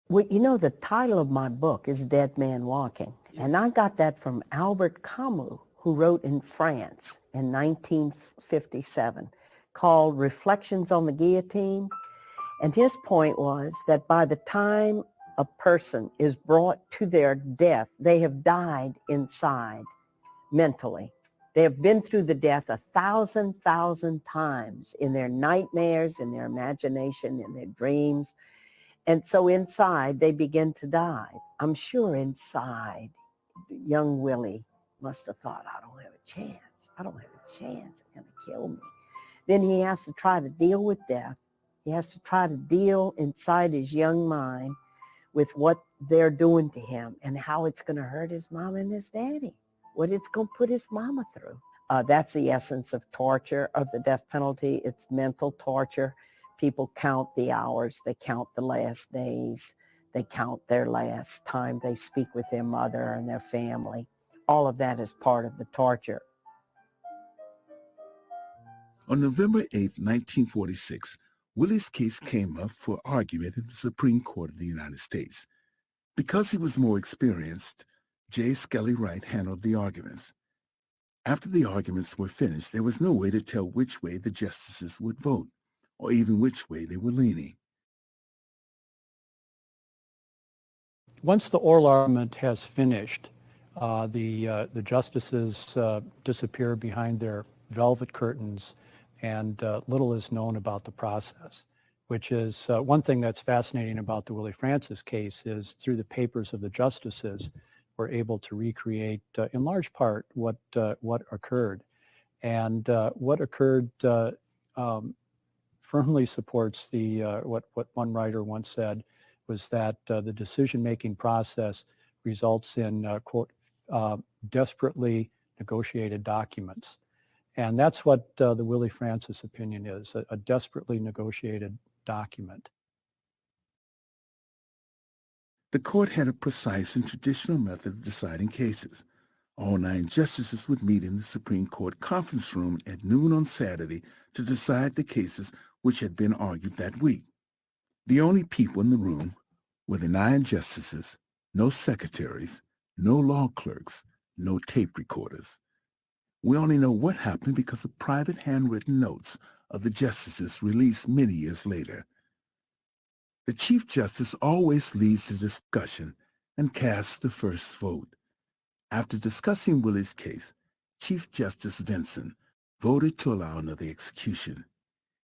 Well, you know, the title of my book is Dead Man Walking, and I got that from Albert Camus, who wrote in France in 1957, called Reflections on the Guillotine. And his point was that by the time a person is brought to their death, they have died inside mentally. They have been through the death 1,000 times in their nightmares, in their imagination, in their dreams. And so inside, they begin to die. I'm sure inside, young Willie must have thought, I don't have a chance. I don't have a chance. It's going to kill me. Then he has to try to deal with death. He has to try to deal inside his young mind with what they're doing to him and how it's going to hurt his mom and his daddy, what it's going to put his mama through. That's the essence of torture, of the death penalty. It's mental torture. People count the hours. They count the last days. They count their last time they speak with their mother and their family. All of that is part of the torture. On November 8, 1946, Willie's case came up for argument in the Supreme Court of the United States. Because he was more experienced, J. Skelly Wright handled the arguments. After the arguments were finished, there was no way to tell which way the justices would vote, or even which way they were leaning. Once the oral argument has finished, the justices disappear behind their velvet curtains, and little is known about the process, which is one thing that's fascinating about the Willie Francis case is through the papers of the justices, we're able to recreate in large part what occurred. And what occurred firmly supports the what one writer once said was that the decision-making process results in, quote, desperately negotiated documents. And that's what the Willie Francis opinion is, a desperately negotiated document. The court had a precise and traditional method of deciding cases. All 9 justices would meet in the Supreme Court conference room at noon on Saturday to decide the cases which had been argued that week. The only people in the room were the 9 justices, no secretaries, no law clerks, no tape recorders. We only know what happened because of private handwritten notes of the justices released many years later. The Chief Justice always leads the discussion and casts the first vote. After discussing Willie's case, Chief Justice Vinson voted to allow another execution.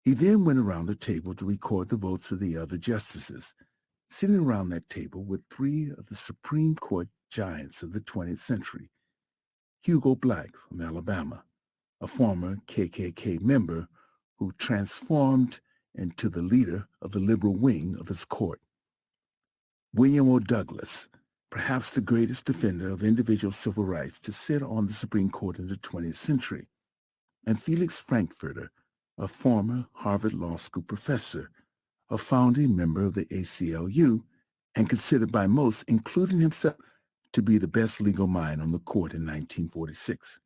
He then went around the table to record the votes of the other justices. Sitting around that table were 3 of the Supreme Court giants of the 20th century. Hugo Black from Alabama, a former KKK member who transformed into the leader of the liberal wing of his court. William O. Douglas, perhaps the greatest defender of individual civil rights to sit on the Supreme Court in the 20th century. And Felix Frankfurter, a former Harvard Law School professor, a founding member of the ACLU, and considered by most, including himself, to be the best legal mind on the court in 1946.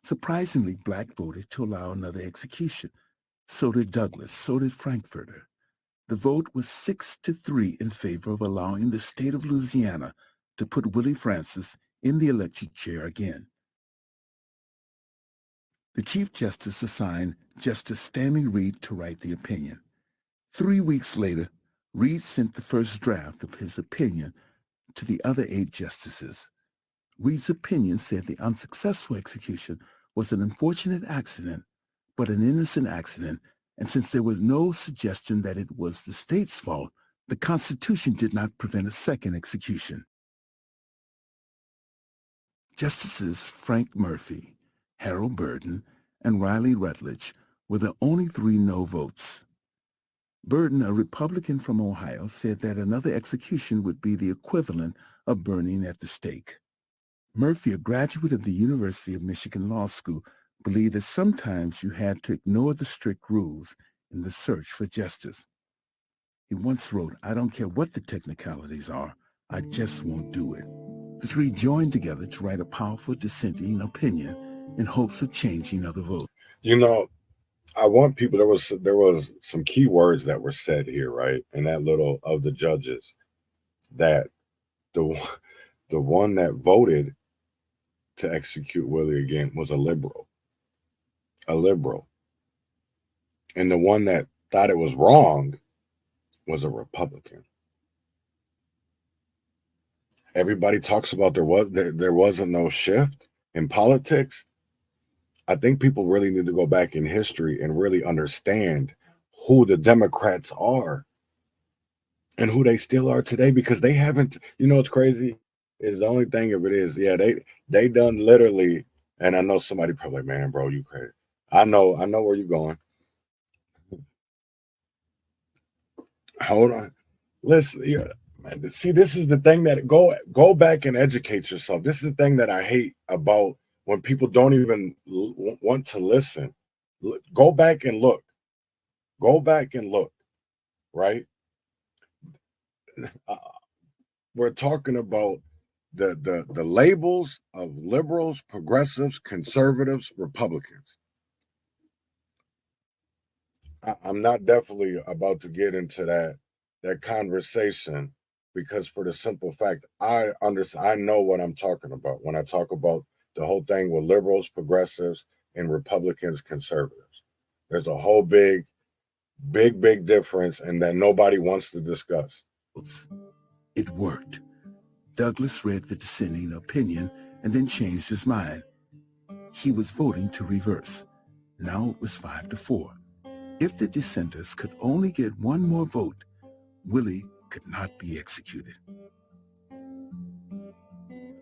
Surprisingly, Black voted to allow another execution. So did Douglas, so did Frankfurter. The vote was 6-3 in favor of allowing the state of Louisiana to put Willie Francis in the electric chair again. The Chief Justice assigned Justice Stanley Reed to write the opinion. 3 weeks later, Reed sent the first draft of his opinion to the other 8 justices. Reed's opinion said the unsuccessful execution was an unfortunate accident, but an innocent accident, and since there was no suggestion that it was the state's fault, the Constitution did not prevent a second execution. Justices Frank Murphy, Harold Burden, and Riley Rutledge were the only 3 no votes. Burden, a Republican from Ohio, said that another execution would be the equivalent of burning at the stake. Murphy, a graduate of the University of Michigan Law School, believed that sometimes you had to ignore the strict rules in the search for justice. He once wrote, "I don't care what the technicalities are, I just won't do it." The 3 joined together to write a powerful dissenting opinion in hopes of changing other votes. You know, I want people, there was some key words that were said here, right? In that little of the judges, that the one that voted to execute Willie again was a liberal. And the one that thought it was wrong was a Republican. Everybody talks about there wasn't no shift in politics. I think people really need to go back in history and really understand who the Democrats are and who they still are today, because they haven't, you know, what's crazy is the only thing of it is, yeah, they done literally, and I know somebody probably, man, bro, you crazy. I know where you're going. Hold on. Listen, yeah, man, see, this is the thing that go back and educate yourself. This is the thing that I hate about when people don't even want to listen. Go back and look. Go back and look, right? We're talking about the labels of liberals, progressives, conservatives, Republicans. I'm not definitely about to get into that conversation, because for the simple fact I know what I'm talking about when I talk about the whole thing with liberals, progressives, and Republicans, conservatives. There's a whole big difference, and that nobody wants to discuss. It worked. Douglas read the dissenting opinion and then changed his mind. He was voting to reverse. Now it was 5-4. If the dissenters could only get one more vote, Willie could not be executed.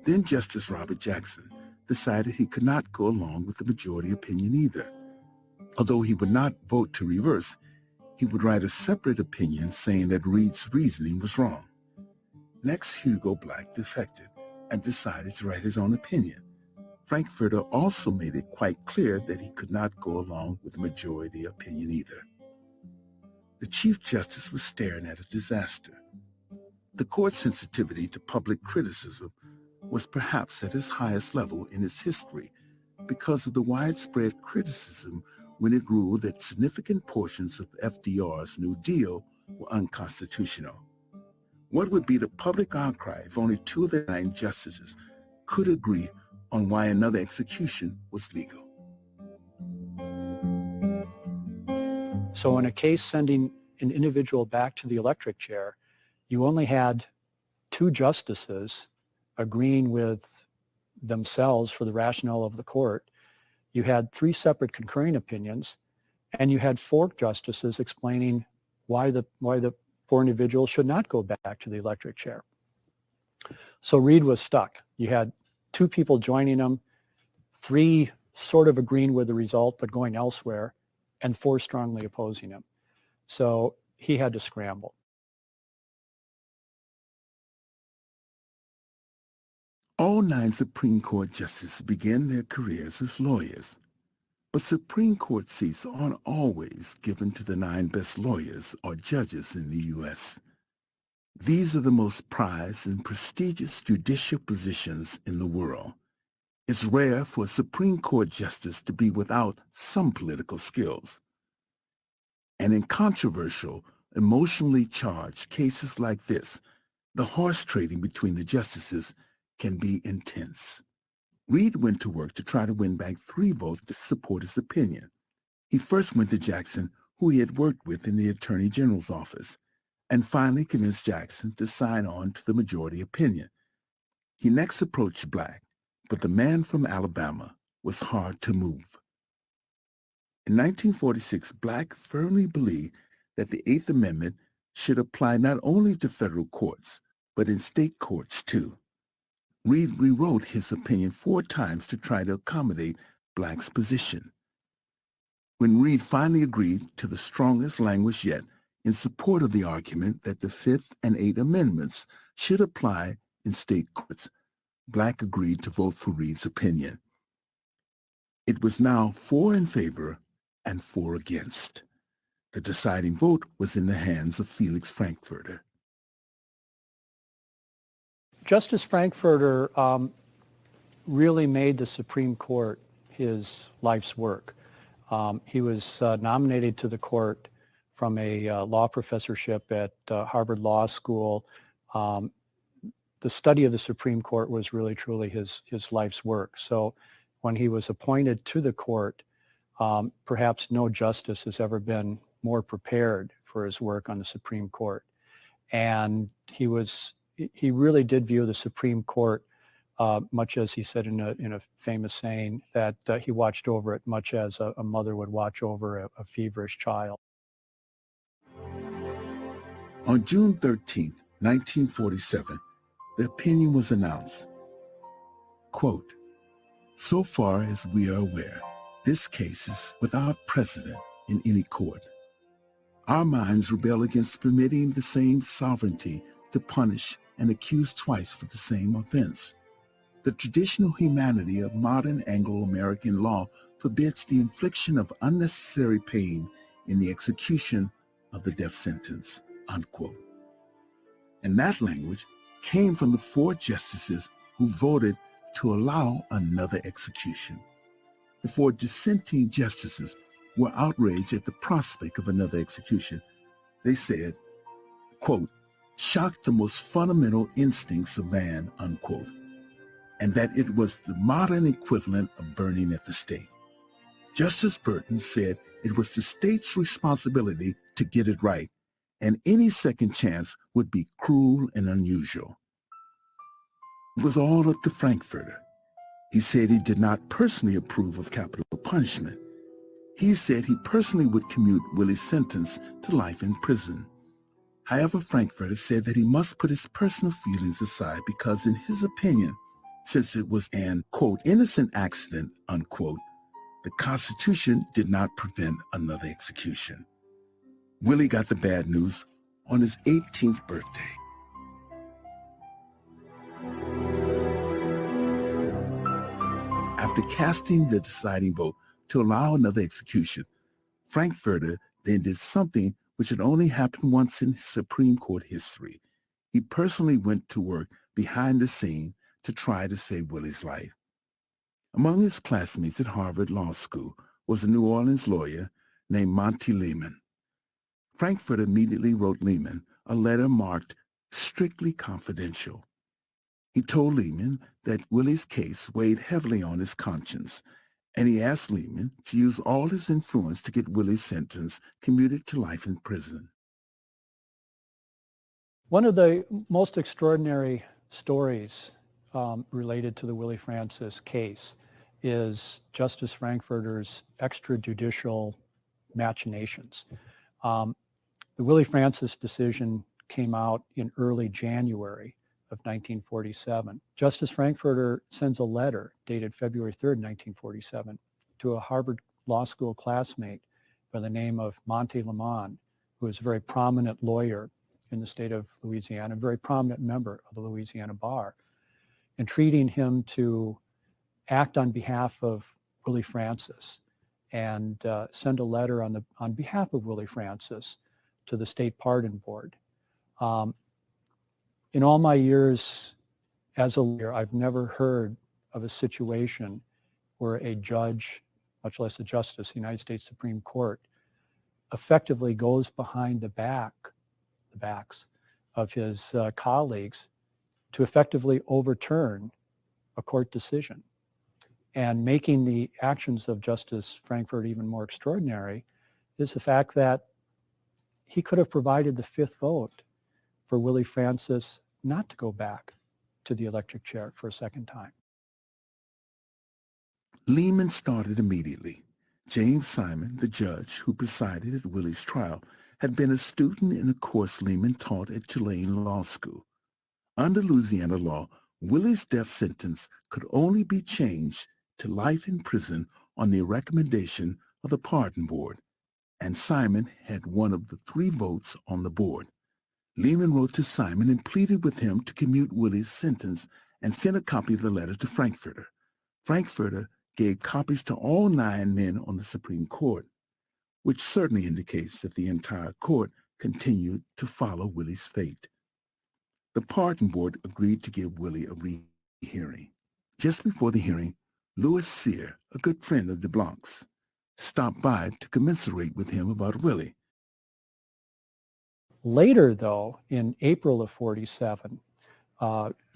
Then Justice Robert Jackson decided he could not go along with the majority opinion either. Although he would not vote to reverse, he would write a separate opinion saying that Reed's reasoning was wrong. Next, Hugo Black defected and decided to write his own opinion. Frankfurter also made it quite clear that he could not go along with the majority opinion either. The Chief Justice was staring at a disaster. The court's sensitivity to public criticism was perhaps at its highest level in its history because of the widespread criticism when it ruled that significant portions of FDR's New Deal were unconstitutional. What would be the public outcry if only 2 of the 9 justices could agree on why another execution was legal? So in a case sending an individual back to the electric chair, you only had 2 justices agreeing with themselves for the rationale of the court. You had 3 separate concurring opinions, and you had 4 justices explaining why the poor individual should not go back to the electric chair. So Reed was stuck. You had 2 people joining him, 3 sort of agreeing with the result but going elsewhere, and 4 strongly opposing him. So he had to scramble. All 9 Supreme Court justices began their careers as lawyers. But Supreme Court seats aren't always given to the 9 best lawyers or judges in the U.S. These are the most prized and prestigious judicial positions in the world. It's rare for a Supreme Court justice to be without some political skills. And in controversial, emotionally charged cases like this, the horse trading between the justices can be intense. Reed went to work to try to win back 3 votes to support his opinion. He first went to Jackson, who he had worked with in the Attorney General's office, and finally convinced Jackson to sign on to the majority opinion. He next approached Black, but the man from Alabama was hard to move. In 1946, Black firmly believed that the 8th Amendment should apply not only to federal courts, but in state courts too. Reed rewrote his opinion 4 times to try to accommodate Black's position. When Reed finally agreed to the strongest language yet in support of the argument that the 5th and 8th Amendments should apply in state courts, Black agreed to vote for Reed's opinion. It was now 4 in favor and 4 against. The deciding vote was in the hands of Felix Frankfurter. Justice Frankfurter really made the Supreme Court his life's work. He was nominated to the court from a law professorship at Harvard Law School. The study of the Supreme Court was really, truly his life's work. So when he was appointed to the court, perhaps no justice has ever been more prepared for his work on the Supreme Court. And he really did view the Supreme Court, much as he said in a famous saying, that he watched over it much as a mother would watch over a feverish child. On June 13, 1947, the opinion was announced. Quote, "So far as we are aware, This case is without precedent in any court. Our minds rebel against permitting the same sovereignty to punish and accuse twice for the same offense. The traditional humanity of modern Anglo-American law forbids the infliction of unnecessary pain in the execution of the death sentence, unquote. And that language came from the 4 justices who voted to allow another execution. The 4 dissenting justices were outraged at the prospect of another execution. They said, quote, shocked the most fundamental instincts of man, unquote, and that it was the modern equivalent of burning at the stake. Justice Burton said it was the state's responsibility to get it right, and any second chance would be cruel and unusual. It was all up to Frankfurter. He said he did not personally approve of capital punishment. He said he personally would commute Willie's sentence to life in prison. However, Frankfurter said that he must put his personal feelings aside because, in his opinion, since it was an, quote, innocent accident, unquote, the Constitution did not prevent another execution. Willie got the bad news on his 18th birthday. After casting the deciding vote to allow another execution, Frankfurter then did something which had only happened once in Supreme Court history. He personally went to work behind the scene to try to save Willie's life. Among his classmates at Harvard Law School was a New Orleans lawyer named Monty Lehman. Frankfurter immediately wrote Lehman a letter marked strictly confidential. He told Lehman that Willie's case weighed heavily on his conscience, and he asked Lehman to use all his influence to get Willie's sentence commuted to life in prison. One of the most extraordinary stories related to the Willie Francis case is Justice Frankfurter's extrajudicial machinations. The Willie Francis decision came out in early January of 1947. Justice Frankfurter sends a letter dated February 3rd, 1947, to a Harvard Law School classmate by the name of Monty Lehman, who is a very prominent lawyer in the state of Louisiana, a very prominent member of the Louisiana Bar, entreating him to act on behalf of Willie Francis and send a letter on behalf of Willie Francis to the State Pardon Board. In all my years as a lawyer, I've never heard of a situation where a judge, much less a justice, the United States Supreme Court, effectively goes behind the backs of his colleagues to effectively overturn a court decision. And making the actions of Justice Frankfurter even more extraordinary is the fact that he could have provided the 5th vote for Willie Francis not to go back to the electric chair for a second time. Lehman started immediately. James Simon, the judge who presided at Willie's trial, had been a student in a course Lehman taught at Tulane Law School. Under Louisiana law, Willie's death sentence could only be changed to life in prison on the recommendation of the Pardon Board, and Simon had one of the 3 votes on the board. Lehman wrote to Simon and pleaded with him to commute Willie's sentence and sent a copy of the letter to Frankfurter. Frankfurter gave copies to all 9 men on the Supreme Court, which certainly indicates that the entire court continued to follow Willie's fate. The Pardon Board agreed to give Willie a rehearing. Just before the hearing, Louis Cyr, a good friend of DeBlanc's, stopped by to commiserate with him about Willie. Later, though, in April of 47,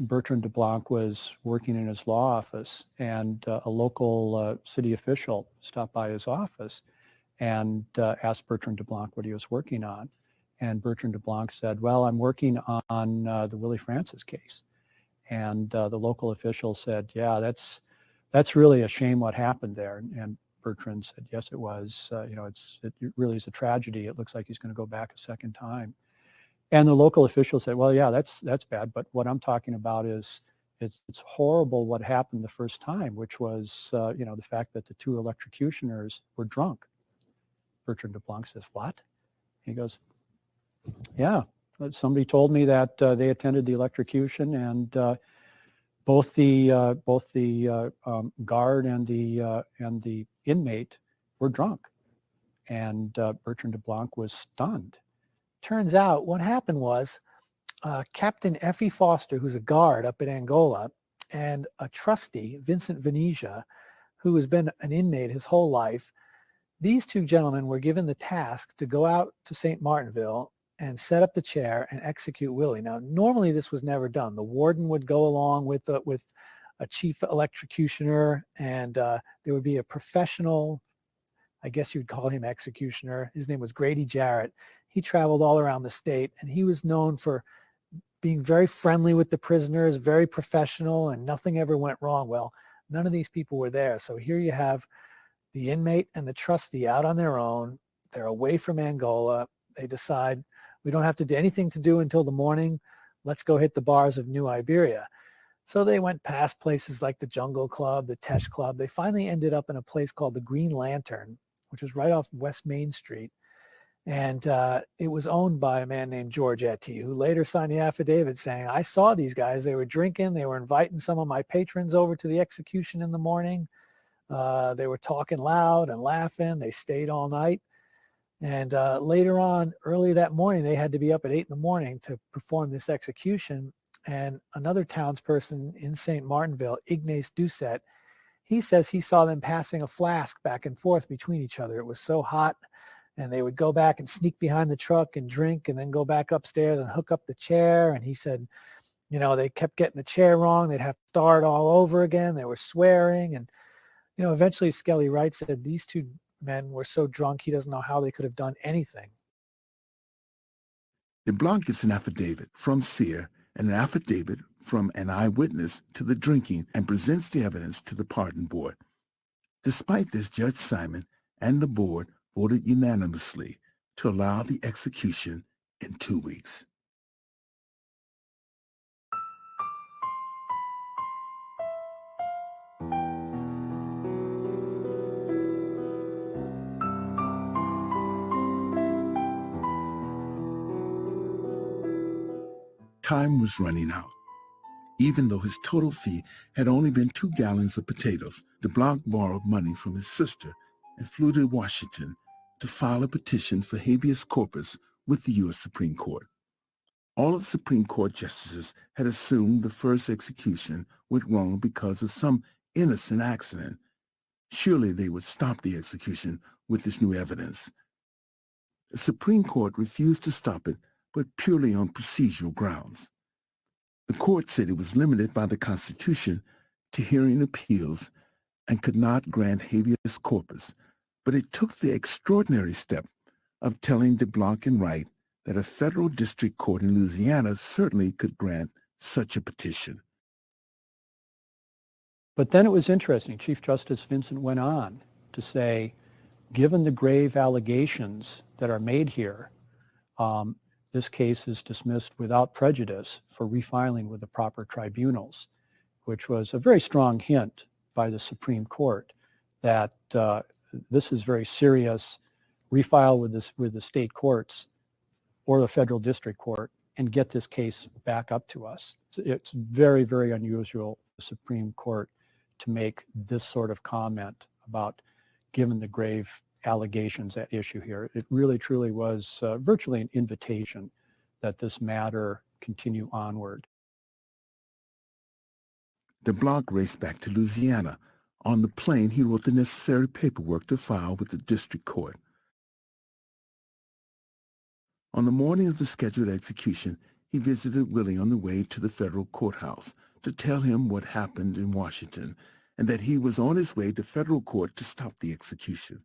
Bertrand DeBlanc was working in his law office, and a local city official stopped by his office and asked Bertrand DeBlanc what he was working on. And Bertrand DeBlanc said, well, I'm working on the Willie Francis case. And the local official said, yeah, that's really a shame what happened there. And Bertrand said, yes, it was. It really is a tragedy. It looks like he's going to go back a second time. And the local official said, well, yeah, that's bad. But what I'm talking about is it's horrible what happened the first time, which was, the fact that the two electrocutioners were drunk. Bertrand DeBlanc says, what? He goes, yeah, somebody told me that they attended the electrocution, and both the guard and the inmate were drunk. And Bertrand DeBlanc was stunned. Turns out what happened was Captain Effie Foster, who's a guard up in Angola, and a trustee, Vincent Venetia, who has been an inmate his whole life, these two gentlemen were given the task to go out to St. Martinville and set up the chair and execute Willie. Now, normally this was never done. The warden would go along with a chief electrocutioner, and there would be a professional, I guess you'd call him executioner. His name was Grady Jarrett. He traveled all around the state, and he was known for being very friendly with the prisoners, very professional, and nothing ever went wrong. Well, none of these people were there. So here you have the inmate and the trustee out on their own. They're away from Angola. They decide we don't have to do anything to do until the morning. Let's go hit the bars of New Iberia. So they went past places like the Jungle Club, the Tesh Club. They finally ended up in a place called the Green Lantern, which is right off West Main Street. And it was owned by a man named George Etty, who later signed the affidavit saying, I saw these guys. They were drinking. They were inviting some of my patrons over to the execution in the morning. They were talking loud and laughing. They stayed all night. And later on, early that morning, they had to be up at 8 in the morning to perform this execution. And another townsperson in St. Martinville, Ignace Doucette, he says he saw them passing a flask back and forth between each other. It was so hot. And they would go back and sneak behind the truck and drink and then go back upstairs and hook up the chair. And he said, they kept getting the chair wrong. They'd have to start all over again. They were swearing. And, eventually Skelly Wright said these two men were so drunk he doesn't know how they could have done anything. DeBlanc gets an affidavit from Sear and an affidavit from an eyewitness to the drinking and presents the evidence to the pardon board. Despite this, Judge Simon and the board voted unanimously to allow the execution in 2 weeks. Time was running out. Even though his total fee had only been 2 gallons of potatoes, DeBlanc borrowed money from his sister and flew to Washington to file a petition for habeas corpus with the U.S. Supreme Court. All of the Supreme Court justices had assumed the first execution went wrong because of some innocent accident. Surely they would stop the execution with this new evidence. The Supreme Court refused to stop it, but purely on procedural grounds. The court said it was limited by the Constitution to hearing appeals and could not grant habeas corpus, but it took the extraordinary step of telling DeBlanc and Wright that a federal district court in Louisiana certainly could grant such a petition. But then it was interesting. Chief Justice Vincent went on to say, given the grave allegations that are made here, this case is dismissed without prejudice for refiling with the proper tribunals, which was a very strong hint by the Supreme Court that this is very serious. Refile with the state courts or the federal district court and get this case back up to us. It's very, very unusual for the Supreme Court to make this sort of comment about, given the grave allegations at issue here. It really, truly was virtually an invitation that this matter continue onward. DeBlanc raced back to Louisiana. On the plane, he wrote the necessary paperwork to file with the district court. On the morning of the scheduled execution, he visited Willie on the way to the federal courthouse to tell him what happened in Washington and that he was on his way to federal court to stop the execution.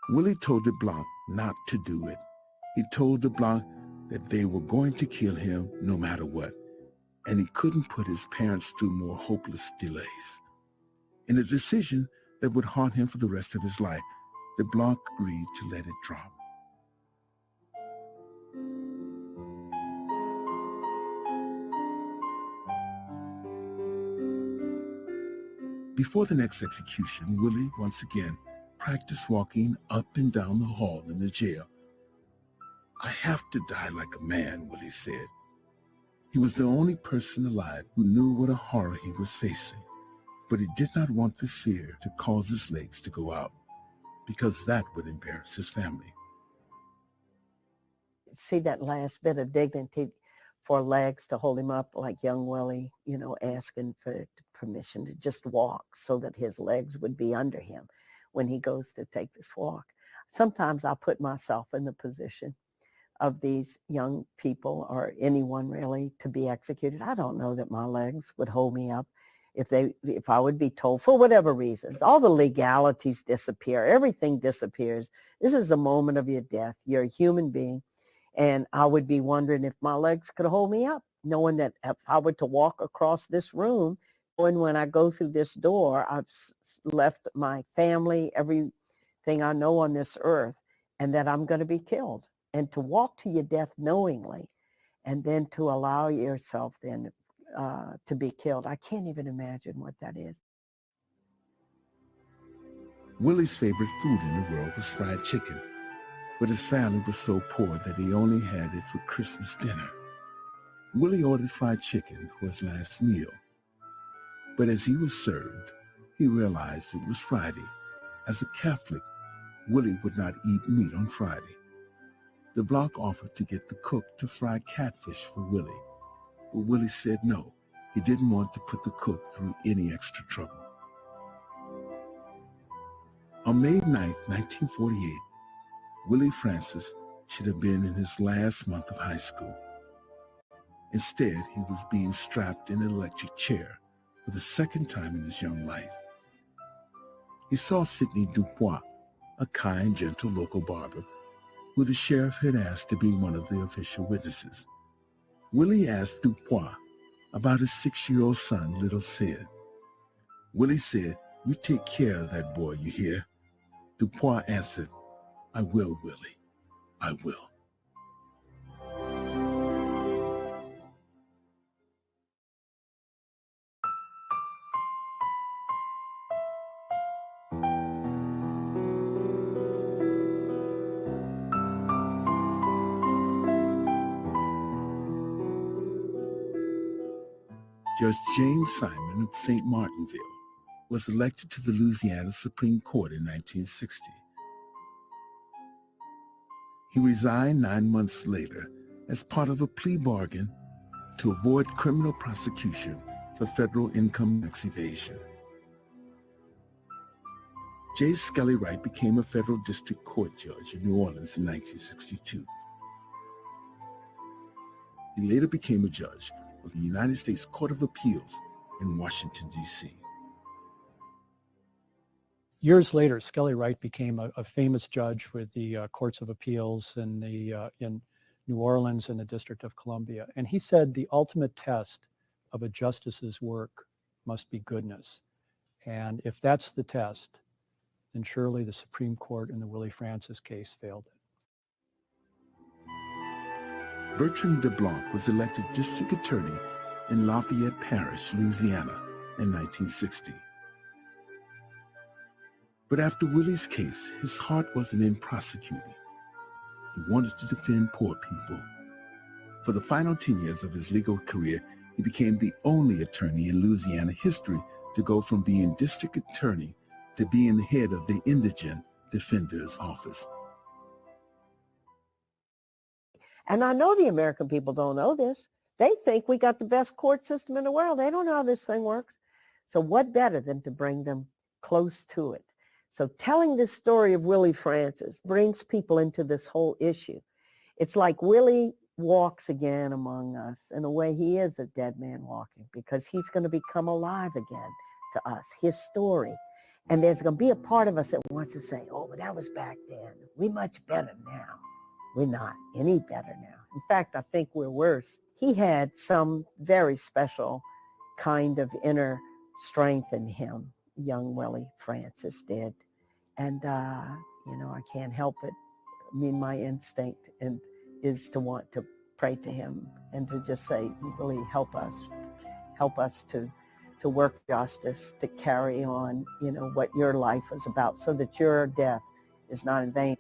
Willie told DeBlanc not to do it. He told DeBlanc that they were going to kill him no matter what, and he couldn't put his parents through more hopeless delays. In a decision that would haunt him for the rest of his life, DeBlanc agreed to let it drop. Before the next execution, Willie once again practiced walking up and down the hall in the jail. "I have to die like a man," Willie said. He was the only person alive who knew what a horror he was facing, but he did not want the fear to cause his legs to go out, because that would embarrass his family. See that last bit of dignity for legs to hold him up, like young Willie, asking for permission to just walk so that his legs would be under him when he goes to take this walk. Sometimes I put myself in the position of these young people, or anyone really, to be executed. I don't know that my legs would hold me up if I would be told, for whatever reasons. All the legalities disappear. Everything disappears. This is a moment of your death. You're a human being. And I would be wondering if my legs could hold me up, knowing that if I were to walk across this room, and when I go through this door, I've left my family, everything I know on this earth, and that I'm going to be killed. And to walk to your death knowingly, and then to allow yourself then to be killed, I can't even imagine what that is. Willie's favorite food in the world was fried chicken, but his family was so poor that he only had it for Christmas dinner. Willie ordered fried chicken for his last meal, but as he was served, he realized it was Friday. As a Catholic, Willie would not eat meat on Friday. The block offered to get the cook to fry catfish for Willie, but Willie said no. He didn't want to put the cook through any extra trouble. On May 9th, 1948, Willie Francis should have been in his last month of high school. Instead, he was being strapped in an electric chair for the second time in his young life. He saw Sidney Dubois, a kind, gentle local barber, who the sheriff had asked to be one of the official witnesses. Willie asked Dubois about his 6-year-old son, little Sid. Willie said, "You take care of that boy, you hear?" Dubois answered, "I will, Willie, I will." Judge James Simon of St. Martinville was elected to the Louisiana Supreme Court in 1960. He resigned 9 months later as part of a plea bargain to avoid criminal prosecution for federal income tax evasion. J. Skelly Wright became a federal district court judge in New Orleans in 1962. He later became a judge of the United States Court of Appeals in Washington, D.C. Years later, Skelly Wright became a famous judge with the courts of appeals in New Orleans and the District of Columbia. And he said the ultimate test of a justice's work must be goodness. And if that's the test, then surely the Supreme Court in the Willie Francis case failed it. Bertrand DeBlanc was elected district attorney in Lafayette Parish, Louisiana in 1960. But after Willie's case, his heart wasn't in prosecuting. He wanted to defend poor people. For the final 10 years of his legal career, he became the only attorney in Louisiana history to go from being district attorney to being the head of the Indigent Defender's Office. And I know the American people don't know this. They think we got the best court system in the world. They don't know how this thing works. So what better than to bring them close to it? So telling this story of Willie Francis brings people into this whole issue. It's like Willie walks again among us. In a way, he is a dead man walking, because he's going to become alive again to us, his story. And there's going to be a part of us that wants to say, oh, but that was back then. We're much better now. We're not any better now. In fact, I think we're worse. He had some very special kind of inner strength in him, young Willie Francis did. And, I can't help it. I mean, my instinct is to want to pray to him and to just say, really help us to to work justice, to carry on, you know, what your life was about, so that your death is not in vain.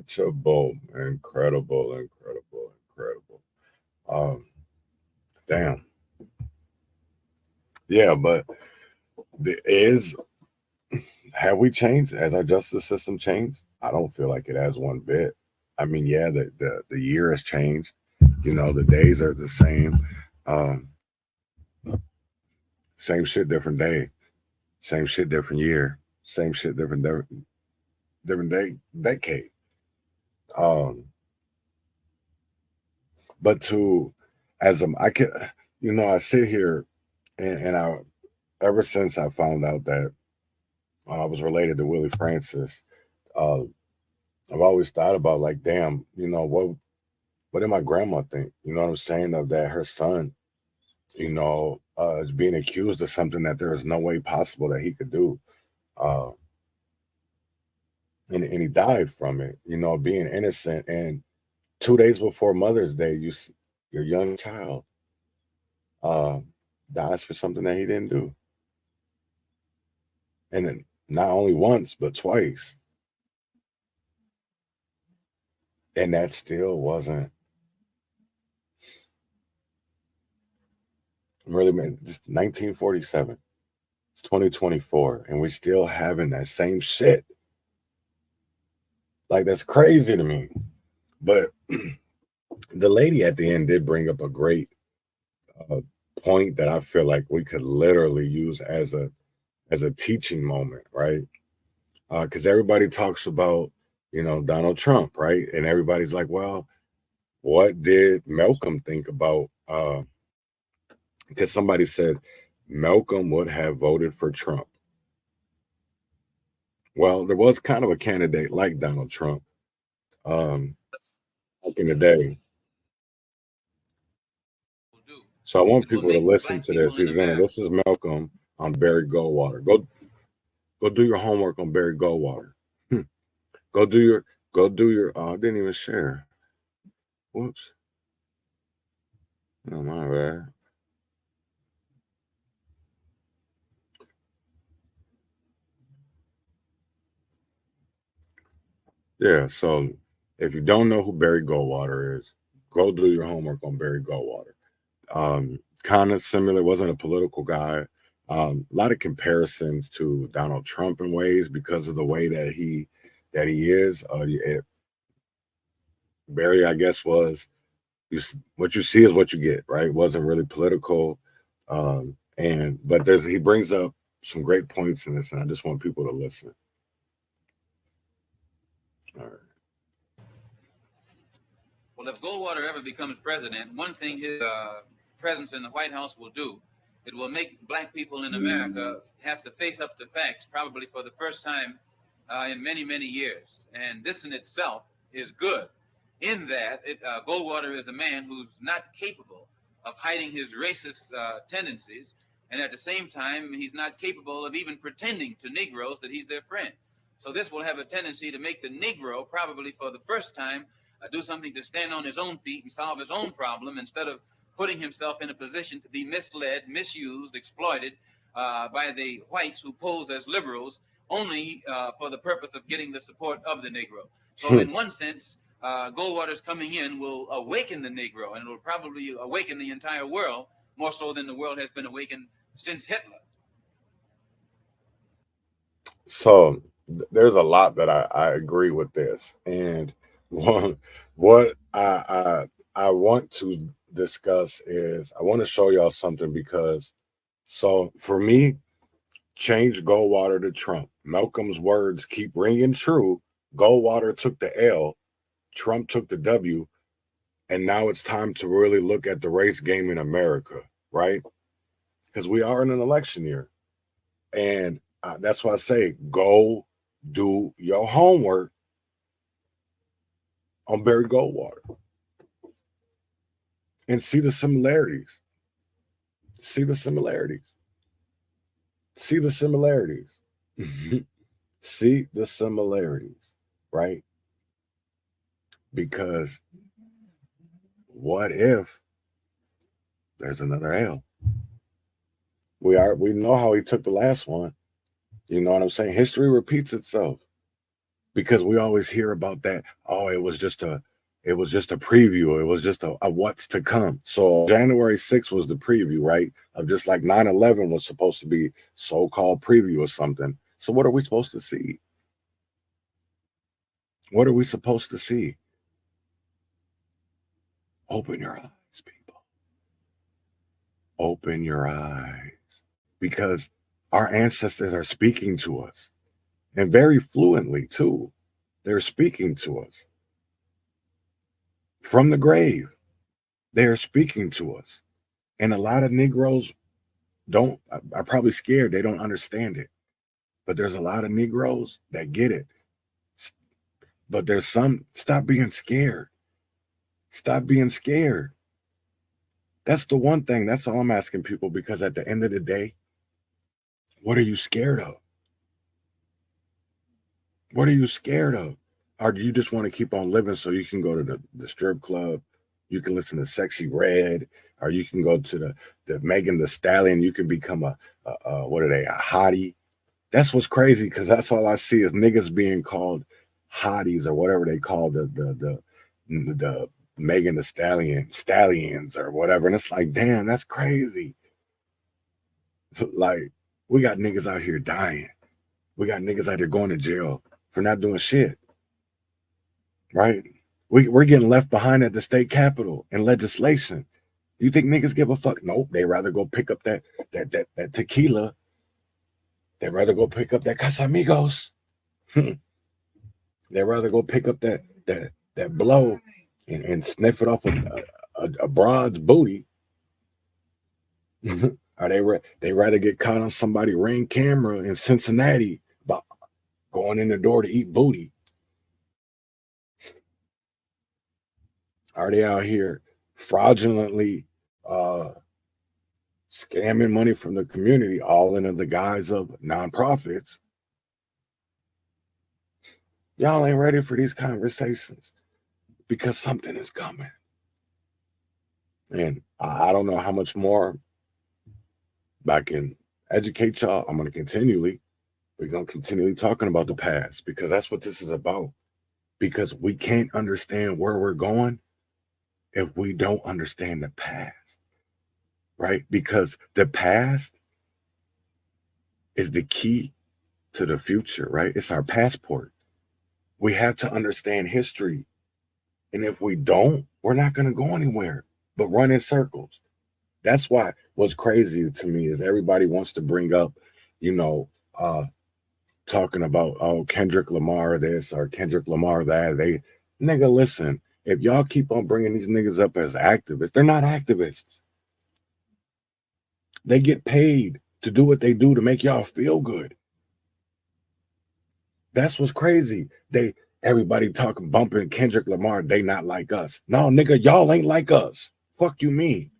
Incredible. Damn. Yeah, but have we changed? Has our justice system changed? I don't feel like it has one bit. I mean, yeah, the year has changed. You know, the days are the same. Same shit, different day. Same shit, different year. Same shit, different day, decade. But I can, you know, I sit here and I, ever since I found out that I was related to Willie Francis, I've always thought about, like, damn, you know, what did my grandma think? You know what I'm saying? Of that her son, you know, is being accused of something that there is no way possible that he could do. And he died from it, you know, being innocent. And 2 days before Mother's Day, your young child dies for something that he didn't do. And then not only once, but twice. And that still wasn't really, man, just 1947. It's 2024, and we still having that same shit. Like, that's crazy to me. But the lady at the end did bring up a great point that I feel like we could literally use as a teaching moment, right? Because everybody talks about, you know, Donald Trump, right? And everybody's like, well, what did Malcolm think about? Because somebody said Malcolm would have voted for Trump. Well, there was kind of a candidate like Donald Trump back in the day. So I want people to listen to this. This is Malcolm on Barry Goldwater. Go do your homework on Barry Goldwater. Go do your I didn't even share. Whoops. Oh, my bad. Yeah, so if you don't know who Barry Goldwater is, go do your homework on Barry Goldwater. Kind of similar, wasn't a political guy. A lot of comparisons to Donald Trump in ways because of the way that he is. Barry, I guess, was what you see is what you get, right? Wasn't really political, but he brings up some great points in this, and I just want people to listen. All right. Well, if Goldwater ever becomes president, one thing his presence in the White House will do, it will make black people in America have to face up to facts, probably for the first time in many, many years. And this in itself is good, in that Goldwater is a man who's not capable of hiding his racist tendencies, and at the same time, he's not capable of even pretending to Negroes that he's their friend. So this will have a tendency to make the Negro, probably for the first time, do something to stand on his own feet and solve his own problem, instead of putting himself in a position to be misled, misused, exploited by the whites who pose as liberals only for the purpose of getting the support of the Negro. So in one sense, Goldwater's coming in will awaken the Negro, and it will probably awaken the entire world, more so than the world has been awakened since Hitler. So there's a lot that I agree with this, and what I I want to discuss is I want to show y'all something because so for me, change Goldwater to Trump. Malcolm's words keep ringing true. Goldwater took the L, Trump took the W, and now it's time to really look at the race game in America, right? Because we are in an election year. And that's why I say go do your homework on Barry Goldwater and see the similarities. See the similarities. See the similarities. See the similarities, right? Because what if there's another L? We know how he took the last one. You know what I'm saying? History repeats itself because we always hear about that. Oh, it was just a preview. It was just a what's to come. So January 6th was the preview, right? Of just like 9/11 was supposed to be so-called preview or something. So what are we supposed to see? What are we supposed to see? Open your eyes, people. Open your eyes. Because our ancestors are speaking to us. And very fluently, too. They're speaking to us. From the grave. They're speaking to us. And a lot of Negroes are probably scared. They don't understand it. But there's a lot of Negroes that get it. But there's some, stop being scared. Stop being scared. That's the one thing. That's all I'm asking people, because at the end of the day, what are you scared of? What are you scared of? Or do you just want to keep on living so you can go to the strip club? You can listen to Sexy Red, or you can go to the Megan Thee Stallion. You can become a hottie. That's what's crazy, because that's all I see is niggas being called hotties or whatever they call the Megan Thee Stallions or whatever. And it's like, damn, that's crazy. Like, we got niggas out here dying. We got niggas out here going to jail for not doing shit. Right? We're getting left behind at the state capitol in legislation. You think niggas give a fuck? Nope. They rather go pick up that tequila. They'd rather go pick up that Casamigos. They'd rather go pick up that blow and sniff it off a broad's booty. Or they rather get caught on somebody's Ring camera in Cincinnati by going in the door to eat booty. Are they out here fraudulently scamming money from the community, all under the guise of nonprofits? Y'all ain't ready for these conversations because something is coming. And I don't know how much more I can educate y'all. We're going to continually talking about the past, because that's what this is about. Because we can't understand where we're going if we don't understand the past, right? Because the past is the key to the future, right? It's our passport. We have to understand history. And if we don't, we're not going to go anywhere but run in circles. That's why what's crazy to me is everybody wants to bring up, talking about, oh, Kendrick Lamar this or Kendrick Lamar that. Nigga, listen, if y'all keep on bringing these niggas up as activists, they're not activists. They get paid to do what they do to make y'all feel good. That's what's crazy. Everybody talking, bumping Kendrick Lamar, they not like us. No, nigga, y'all ain't like us. Fuck you mean?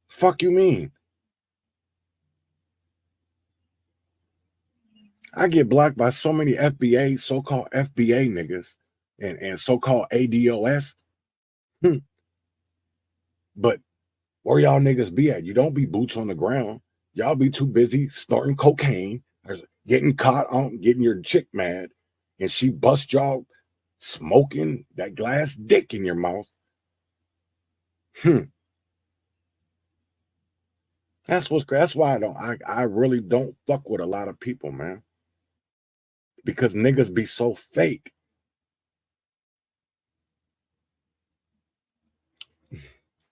Fuck you mean? I get blocked by so many FBA, so-called FBA niggas and so-called ADOS. But where y'all niggas be at? You don't be boots on the ground. Y'all be too busy snorting cocaine or getting caught on getting your chick mad and she bust y'all smoking that glass dick in your mouth. That's why I really don't fuck with a lot of people, man. Because niggas be so fake.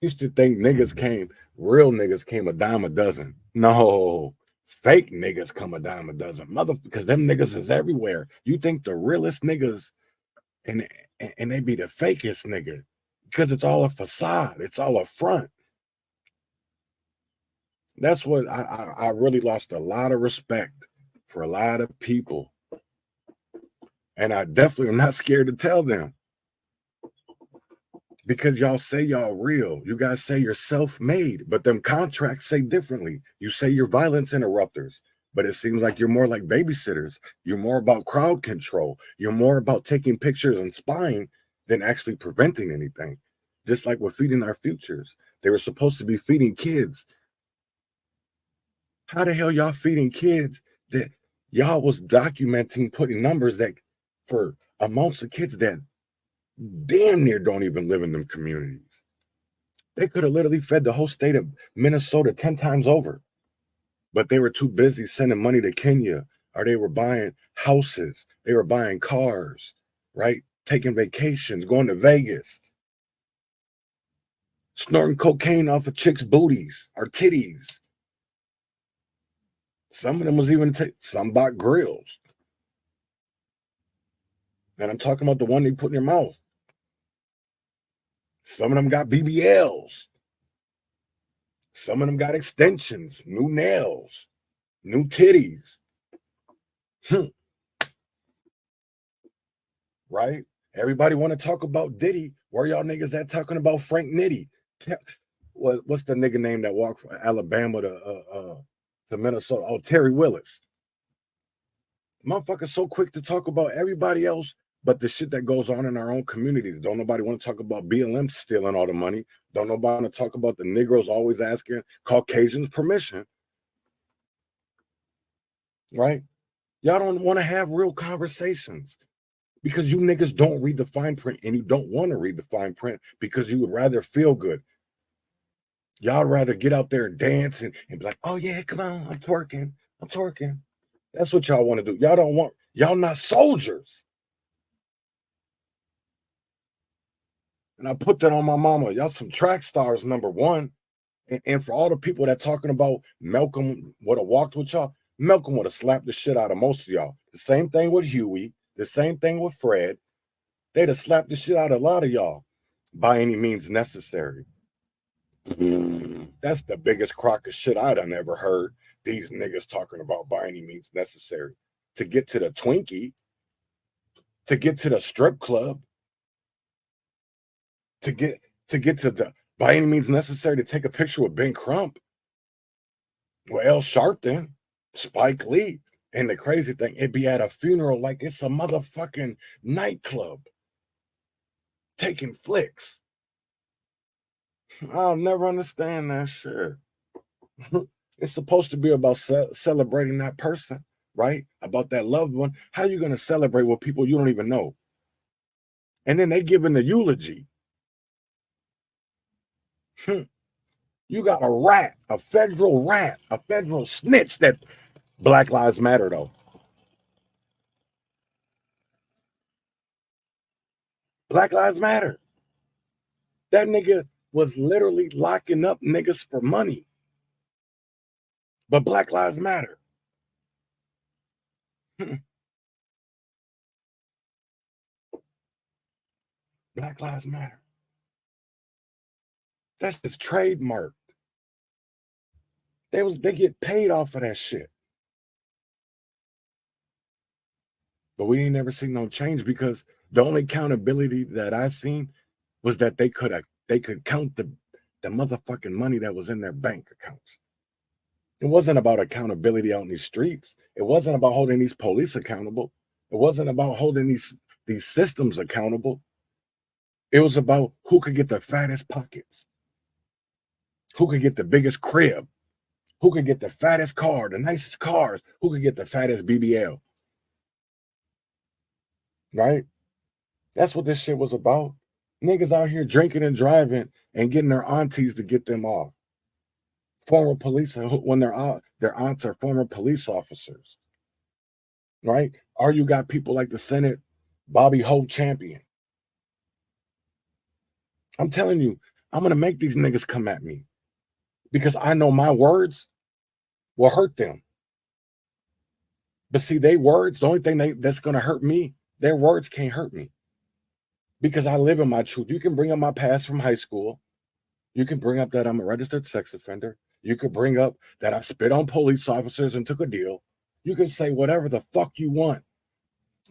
Used to think real niggas came a dime a dozen. No, fake niggas come a dime a dozen. Because them niggas is everywhere. You think the realest niggas and they be the fakest nigga because it's all a facade. It's all a front. That's what I really lost a lot of respect for a lot of people. And I definitely am not scared to tell them. Because y'all say y'all real. You guys say you're self-made, but them contracts say differently. You say you're violence interrupters, but it seems like you're more like babysitters. You're more about crowd control. You're more about taking pictures and spying than actually preventing anything. Just like we're feeding our futures. They were supposed to be feeding kids. How the hell y'all feeding kids that y'all was documenting, putting numbers that for amongst the kids that damn near don't even live in them communities? They could have literally fed the whole state of Minnesota 10 times over, but they were too busy sending money to Kenya, or they were buying houses, they were buying cars, right? Taking vacations, going to Vegas, snorting cocaine off of chicks' booties or titties. Some of them was even some bought grills. And I'm talking about the one they put in your mouth. Some of them got BBLs. Some of them got extensions, new nails, new titties. Right? Everybody want to talk about Diddy. Where y'all niggas at talking about Frank Nitty? What's the nigga name that walked from Alabama to Minnesota? Oh, Terry Willis. Motherfuckers so quick to talk about everybody else, but the shit that goes on in our own communities. Don't nobody want to talk about BLM stealing all the money. Don't nobody want to talk about the Negroes always asking Caucasians permission. Right? Y'all don't want to have real conversations because you niggas don't read the fine print, and you don't want to read the fine print because you would rather feel good. Y'all rather get out there and dance and be like, oh yeah, come on, I'm twerking. That's what y'all want to do. Y'all not soldiers. And I put that on my mama. Y'all some track stars, number one. And for all the people that talking about Malcolm would have walked with y'all, Malcolm would have slapped the shit out of most of y'all. The same thing with Huey. The same thing with Fred. They'd have slapped the shit out of a lot of y'all by any means necessary. That's the biggest crock of shit I done ever heard. These niggas talking about by any means necessary. To get to the Twinkie, to get to the strip club, to get to the by any means necessary to take a picture with Ben Crump, with Al Sharpton, Spike Lee. And the crazy thing, it'd be at a funeral like it's a motherfucking nightclub taking flicks. I'll never understand that shit. It's supposed to be about celebrating that person, right? About that loved one. How you going to celebrate with people you don't even know? And then they giving the eulogy. You got a rat, a federal snitch that Black Lives Matter, though. Black Lives Matter. That nigga was literally locking up niggas for money. But Black Lives Matter. Black Lives Matter. That's just trademarked. They get paid off of that shit. But we ain't never seen no change because the only accountability that I seen was that they could count the motherfucking money that was in their bank accounts. It wasn't about accountability out in these streets. It wasn't about holding these police accountable. It wasn't about holding these systems accountable. It was about who could get the fattest pockets, who could get the biggest crib, who could get the fattest car, the nicest cars, who could get the fattest BBL. Right? That's what this shit was about. Niggas out here drinking and driving and getting their aunties to get them off. Former police, when their aunts are former police officers. Right? Or you got people like the Senate Bobby Hope champion. I'm telling you, I'm going to make these niggas come at me because I know my words will hurt them. But see, they words, the only thing that's going to hurt me, their words can't hurt me because I live in my truth. You can bring up my past from high school. You can bring up that I'm a registered sex offender. You could bring up that I spit on police officers and took a deal. You can say whatever the fuck you want.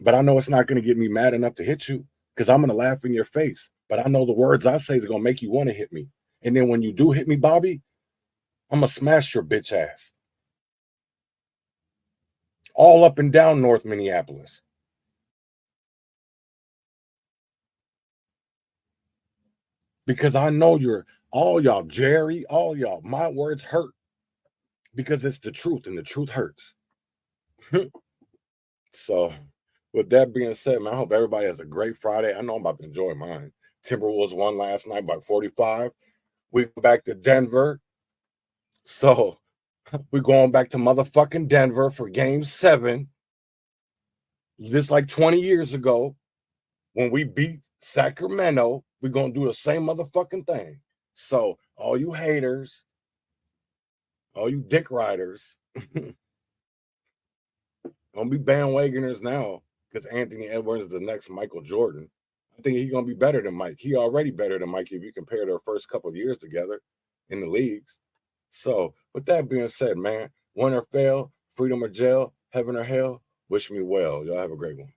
But I know it's not going to get me mad enough to hit you because I'm going to laugh in your face. But I know the words I say is going to make you want to hit me. And then when you do hit me, Bobby, I'm going to smash your bitch ass. All up and down North Minneapolis. Because I know you're all y'all, Jerry, all y'all, my words hurt because it's the truth and the truth hurts. So with that being said, man, I hope everybody has a great Friday. I know I'm about to enjoy mine. Timberwolves won last night by 45. We go back to Denver. So we're going back to motherfucking Denver for game 7. Just like 20 years ago when we beat Sacramento, we're going to do the same motherfucking thing. So all you haters, all you dick riders, gonna be bandwagoners now because Anthony Edwards is the next Michael Jordan. I think he's gonna be better than Mike. He already better than Mike if you compare their first couple of years together in the leagues. So with that being said, man, win or fail, freedom or jail, heaven or hell, wish me well. Y'all have a great one.